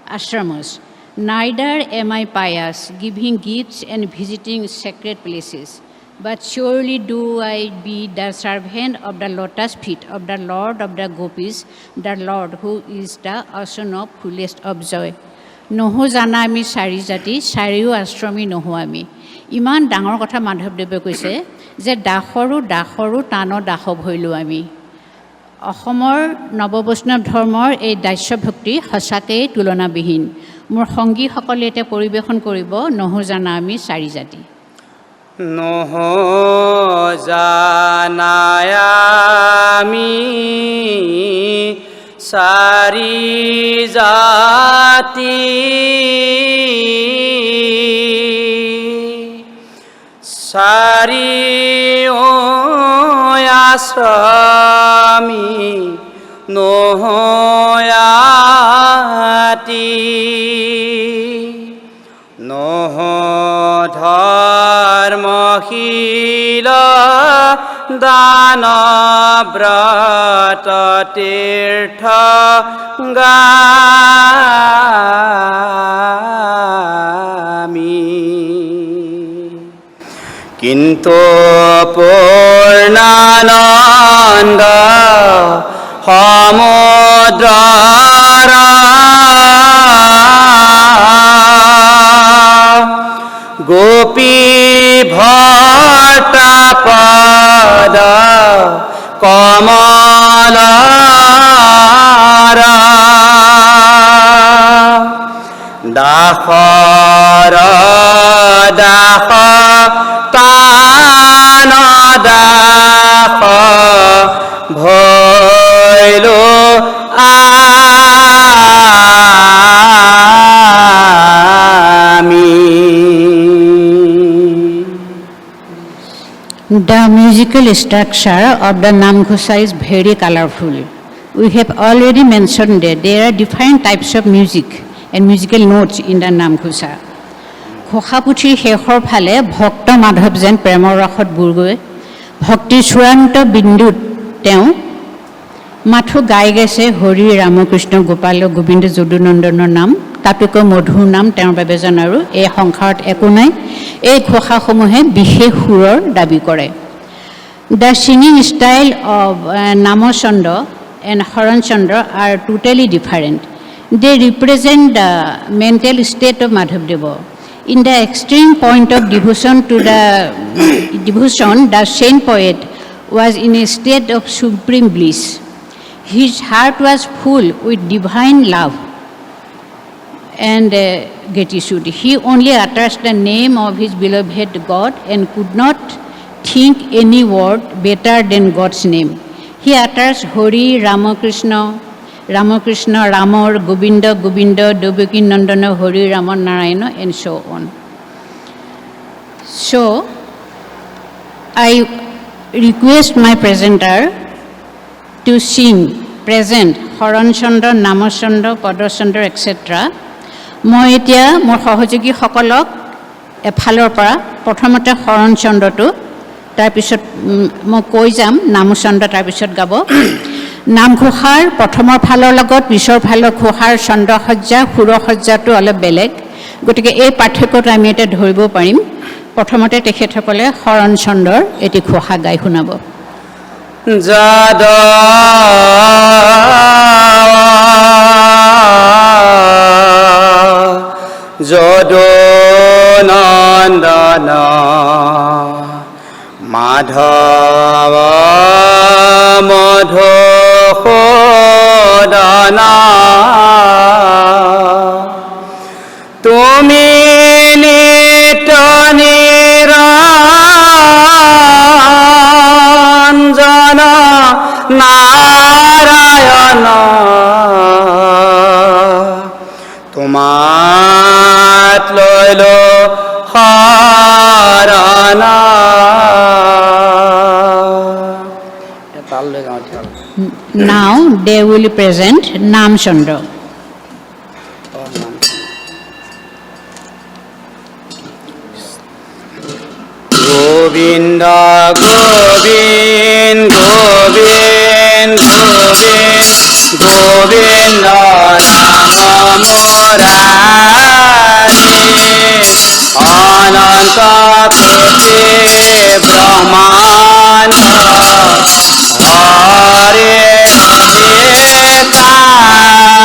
ashramas. Neither am I pious, giving gifts and visiting sacred places. But surely do I be the servant of the lotus feet of the Lord of the Gopis, the Lord who is the ocean of fullest of joy. Noho jana ami sari jati, sariu ashrami noho ami. Iman dangor kotha Madhavdeve koise, je dahoru tano daho bhoilu ami. Ohomor Nabobosnav Dharmor ei Daisya Bhakti hasake tulona bihin. Mor hongi hokole ete poribeshon koribo noho jana ami sari jati. Noho janayami sari jati sari asrami nohoyati noho dharmahila dana brata tirtha gami kinto purnananda hamudrara gopi bhatta pada kamalara dahara tana daha bhoilo ami. The musical structure of the Nam Khusa is very colorful. We have already mentioned that there are different types of music and musical notes in the Namghosa. ঘোষাপুথিৰ শেষৰ ফালে ভক্ত মাধৱ যেন প্ৰেমৰ ৰসত বুৰ গৈ ভক্তিৰ চূড়ান্ত বিন্দুত তেওঁ মাথো গাই গৈছে হৰি ৰামকৃষ্ণ গোপাল গোবিন্দ যদুনন্দনৰ নাম, তাতোকৈ মধুৰ নাম তেওঁৰ বাবে জনাৰো এই সংসাৰত একো নাই। এই ঘোষাসমূহে বিশেষ সুৰৰ দাবী কৰে। The singing style of Namachandra and Haranchandra are totally different. They represent the mental state of Madhavdeva. In the extreme point of devotion to the saint poet was in a state of supreme bliss. His heart was full with divine love and gratitude. He only utters the name of his beloved God and could not think any word better than God's name. He utters Hari, Ramakrishna, Ramakrishna, Ramar, Govinda, Govinda, Devaki Nandana, Hari, Rama, Narayana, and so on. So, I request my presenter to sing, present Haranchandra, Namachandra, Padachandra, etc. মই এতিয়া মোৰ সহযোগীসকলক এফালৰ পৰা প্ৰথমতে হৰণচন্দ্ৰটো, তাৰপিছত মই কৈ যাম নামচন্দ্ৰ, তাৰপিছত গাব। নামঘোষাৰ প্ৰথমৰ ফালৰ লগত পিছৰ ফালৰ ঘোষাৰ চন্দ্ৰসজ্জা সুৰসজ্জাটো অলপ বেলেগ, গতিকে এই পাৰ্থক্যটো আমি এতিয়া ধৰিব পাৰিম। প্ৰথমতে তেখেতসকলে হৰণচন্দ্ৰৰ এটি ঘোষা গাই শুনাব। যাদা যদুনন্দনা মাধৱ মধুসূদনা তুমি নিত্য নিৰঞ্জন নাৰায়ণ তোমাত লৈলো শৰণ। Now they will present Namchandra. Govinda, Govind, Govind, Govind, Govinda, Rama Murari, Ananta Koti Brahmanda, Hare Govinda Namora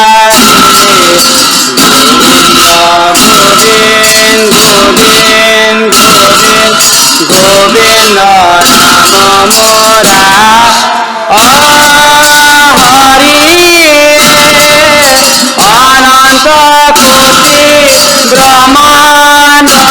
Hari Ananta Koti Brahmanda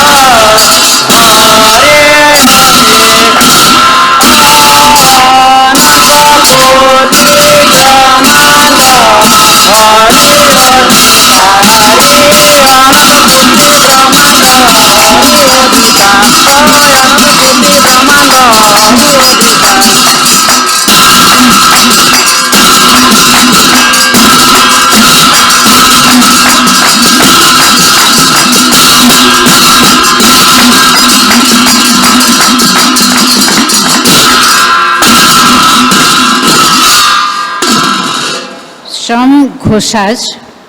Some ghosas,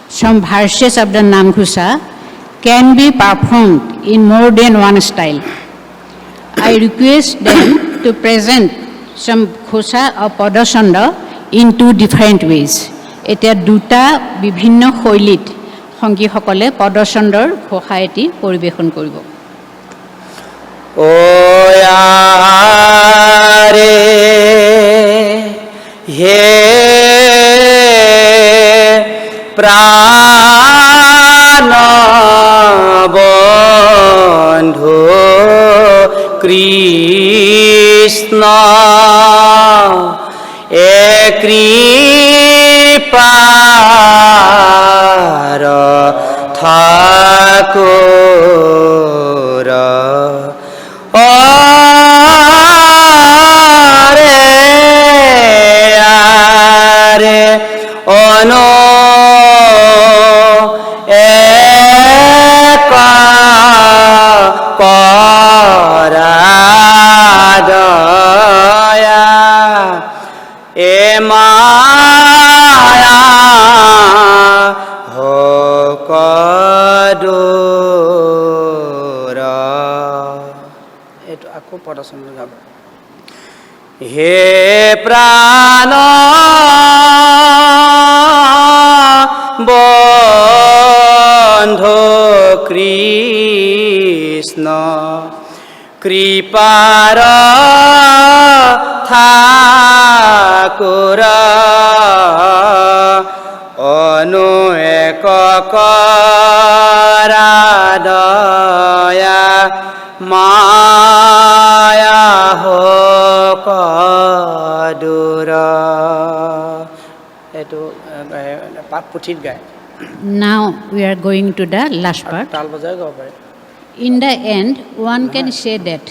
some verses of the Namghosa can be performed in more than one style. I request them to present some ghosa or padachandra in two different ways. এতিয়া দুটা বিভিন্ন শৈলীত সংগীসকলে পদচন্দৰ ঘোষা এটি পৰিবেশন কৰিব। ও য়াৰে হে প্রাণ বন্ধু কৃষ্ণ এ কৃপার ঠাকুর রে অনু আকৌ পদচন গাব হে প্ৰাণ বন্ধু কৃষ্ণ কৃপাৰ ঠাকুৰ অনু একক দয়া মায়া হোক দূৰ এইটো পাঠ পুথিত গায় Now we are going to the last part. তাল বজাই গাব পাৰে In the end, one can say that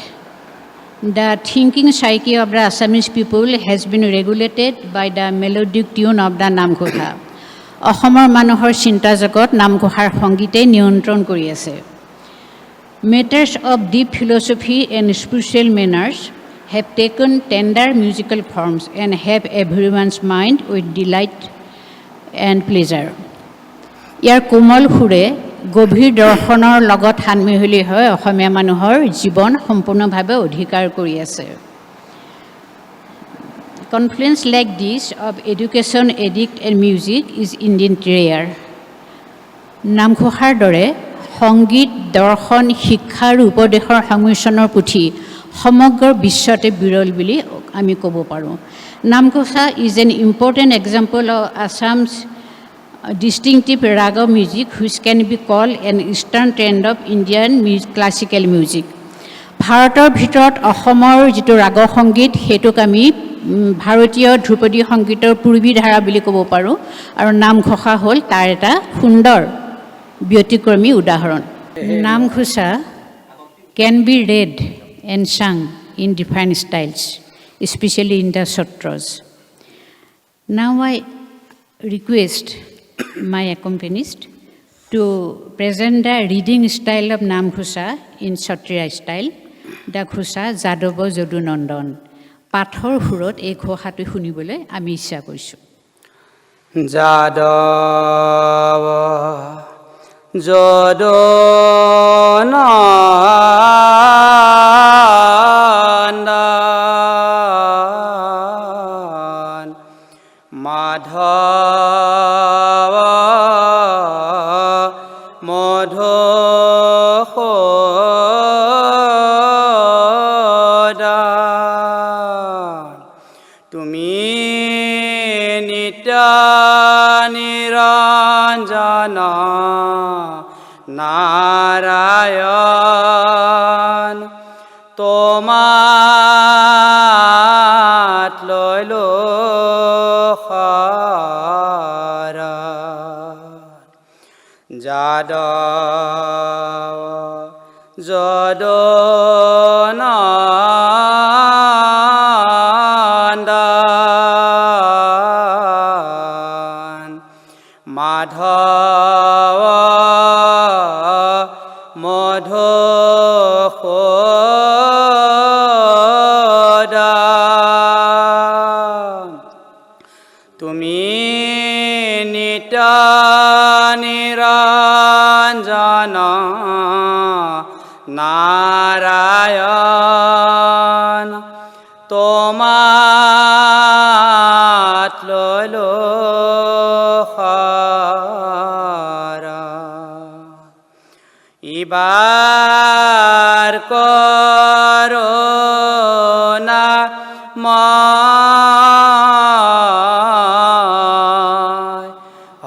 the thinking psyche of the Assamese people has been regulated by the melodic tune of the Namkotha. অসমৰ মানুহৰ চিন্তা জগত নামঘোষাৰ সংগীতে নিয়ন্ত্ৰণ কৰি আছে Matters of deep philosophy and spiritual manners have taken tender musical forms and have everyone's mind with delight and pleasure. ইয়াৰ কোমল সুৰে গভীৰ দৰ্শনৰ লগত সানমিহলি হৈ অসমীয়া মানুহৰ জীৱন সম্পূৰ্ণভাৱে অধিকাৰ কৰি আছে Confluence like this of education, edict and music is indeed rare. নামঘোষাৰ দৰে সংগীত, দৰ্শন, শিক্ষা আৰু উপদেশৰ সংমিশ্ৰণৰ পুথি সমগ্ৰ বিশ্বতে বিৰল বুলি আমি ক'ব পাৰোঁ Namghosa is an important example of Assam's distinctive raga music which can be called an eastern trend of Indian classical music. ভাৰতৰ ভিতৰত অসমৰ যিটো ৰাগ সংগীত হেতুক আমি ভাৰতীয় ধ্ৰুপদী সংগীতৰ পূৰ্বী ধাৰা বুলি ক'ব পাৰোঁ আৰু নামঘোষা হ'ল তাৰ এটা সুন্দৰ ব্যতিক্ৰমী উদাহৰণ Namghosa can be read and sung in different styles especially in the sutras. Now I request my accompanist to present the reading style of Namghosa in Sattriya style, the Ghosa Jadava Jodu Nandan. Pathor Hurot ek Ghosatu shunibole ami issha korisu. Jadava Jodu Nandan Madhava Madhodan Tumi Nitya Niranjana Narayan Tomat Loilo Jadava Jodu Nandan Madhava Madhodan Tumi Nitya Niranjana Narayan Tomat Loilo Ibar Corona Mai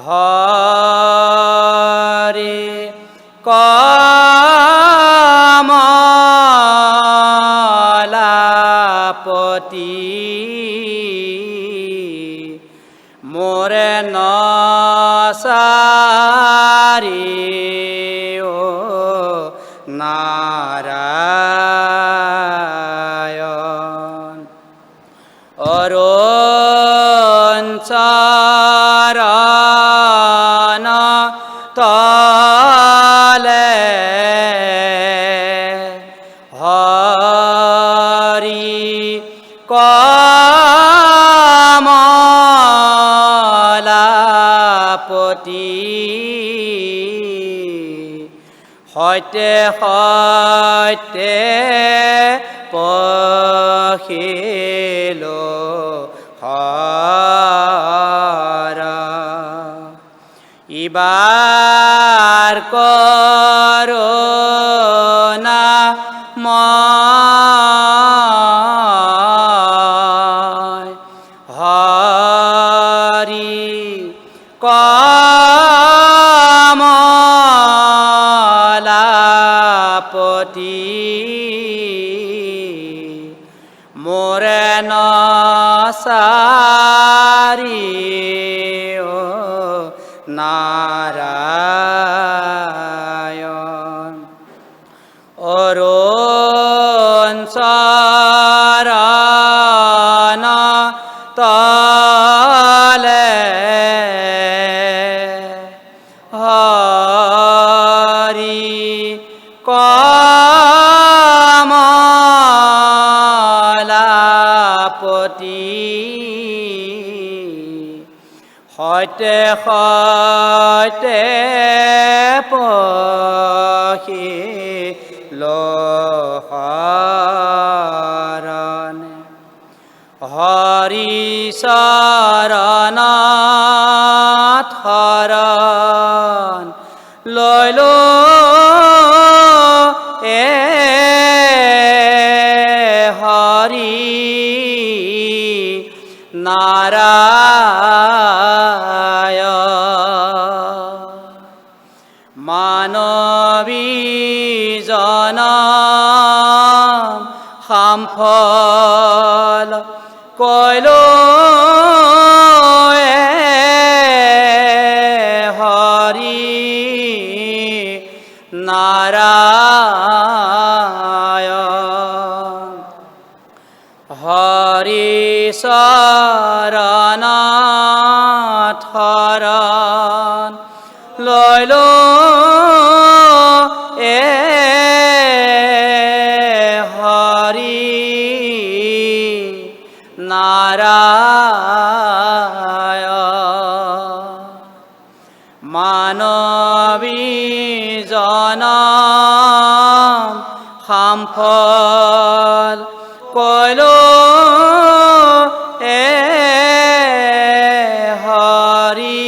Hari Kamalapati More Nasari Narayan Arun Charana Tale Hari Kamalapati Hoite hoite পখিলো হৰা ইবাৰ corona মই হৰি কমলাপতি মোৰে নচাৰি নাৰায়ণ অৰুণ চৰণ তলে হৰি কমলাপতি সৈতে সৈতে পখিলো শৰণ হৰি চৰণত শৰণ লৈলো হৰি নাৰায়ণ মানৱী জনম সম্ফল কৈলো হৰি নাৰায়ণ হৰি চৰণত শৰণ লৈলো হৰি নাৰায়ণ মানৱী জনম সম্ফল কৈলো Hari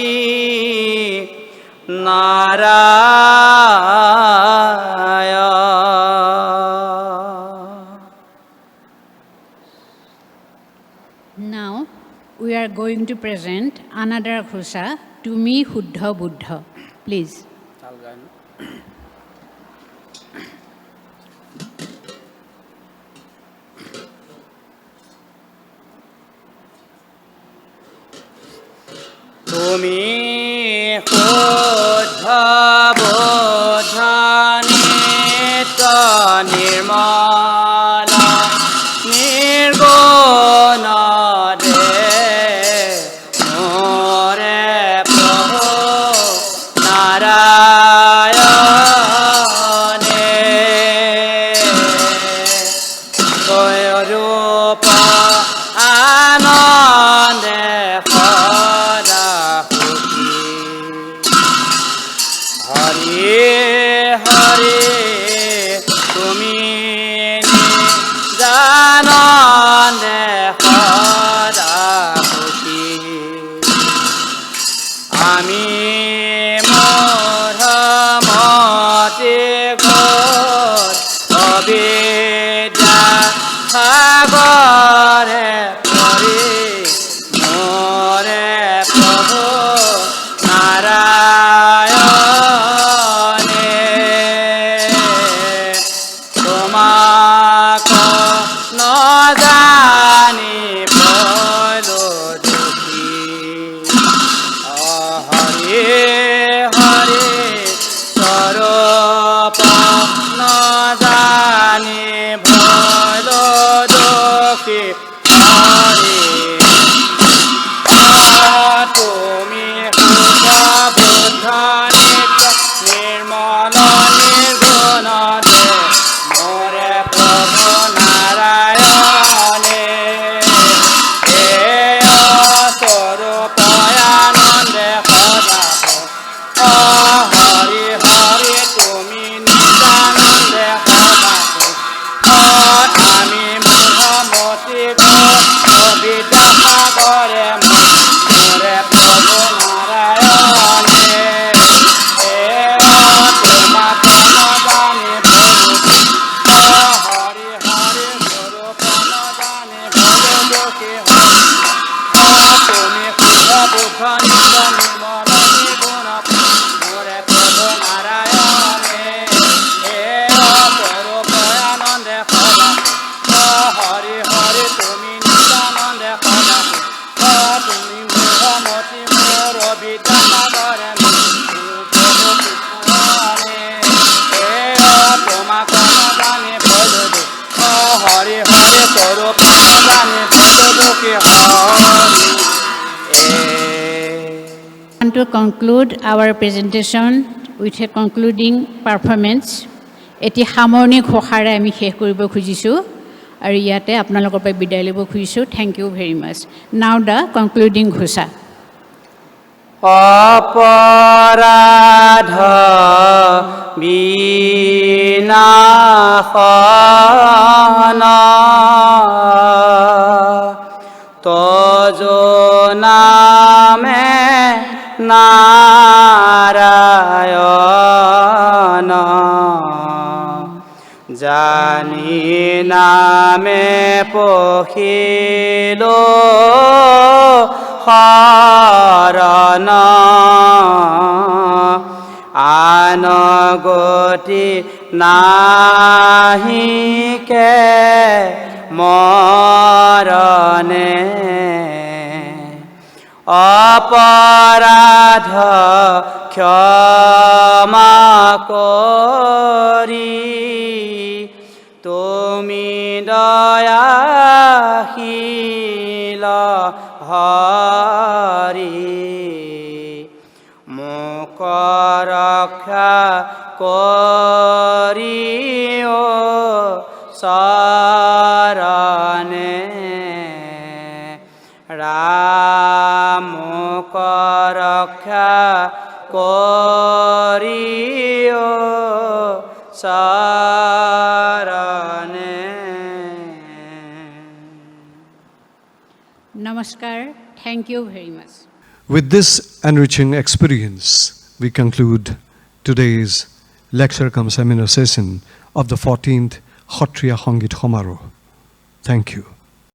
Narayan Now we are going to present another ঘোষা তুমি শুদ্ধ বুদ্ধ. Please. তুমি শুদ্ধ বুদ্ধ নিত্য নিৰ্মল নিৰ্গুণ মোৰে প্ৰভু নাৰায়ণে ৰূপ আনন্দে সদা সুখী হৰি হৰি তুমি জানন্দে সদা সুখী আমি মতি ঘৰ অবিদ্যা সাগৰে পৰি মোৰে প্ৰভু নাৰায়ণে তোমাক নজানি বলো দুখী হৰি হৰি স্বৰূপ নজানি বলো দুখী মুখে Hari I want to conclude our presentation with a concluding performance. এটি সামৰণি ঘোষাৰে আমি শেষ কৰিব খুজিছোঁ আৰু ইয়াতে আপোনালোকৰ পৰা বিদায় ল'ব খুজিছোঁ। Thank you very much. Now the concluding ঘোষা। অপৰাধ বিনাশন তজ নামে নাৰায়ণ জানি নামে পখিল শৰণ আন গতি নাহিকে মৰণে অপৰাধ ক্ষমা কৰি তুমি দয়াশীল হৰি মোক ৰক্ষা কৰিও শৰণে ৰাম মোক ৰক্ষা কৰিও শৰণে Namaskar. Thank you very much. With this enriching experience, we conclude today's lecture cum seminar session of the 14th Sattriya Sangeet Samaroh. Thank you.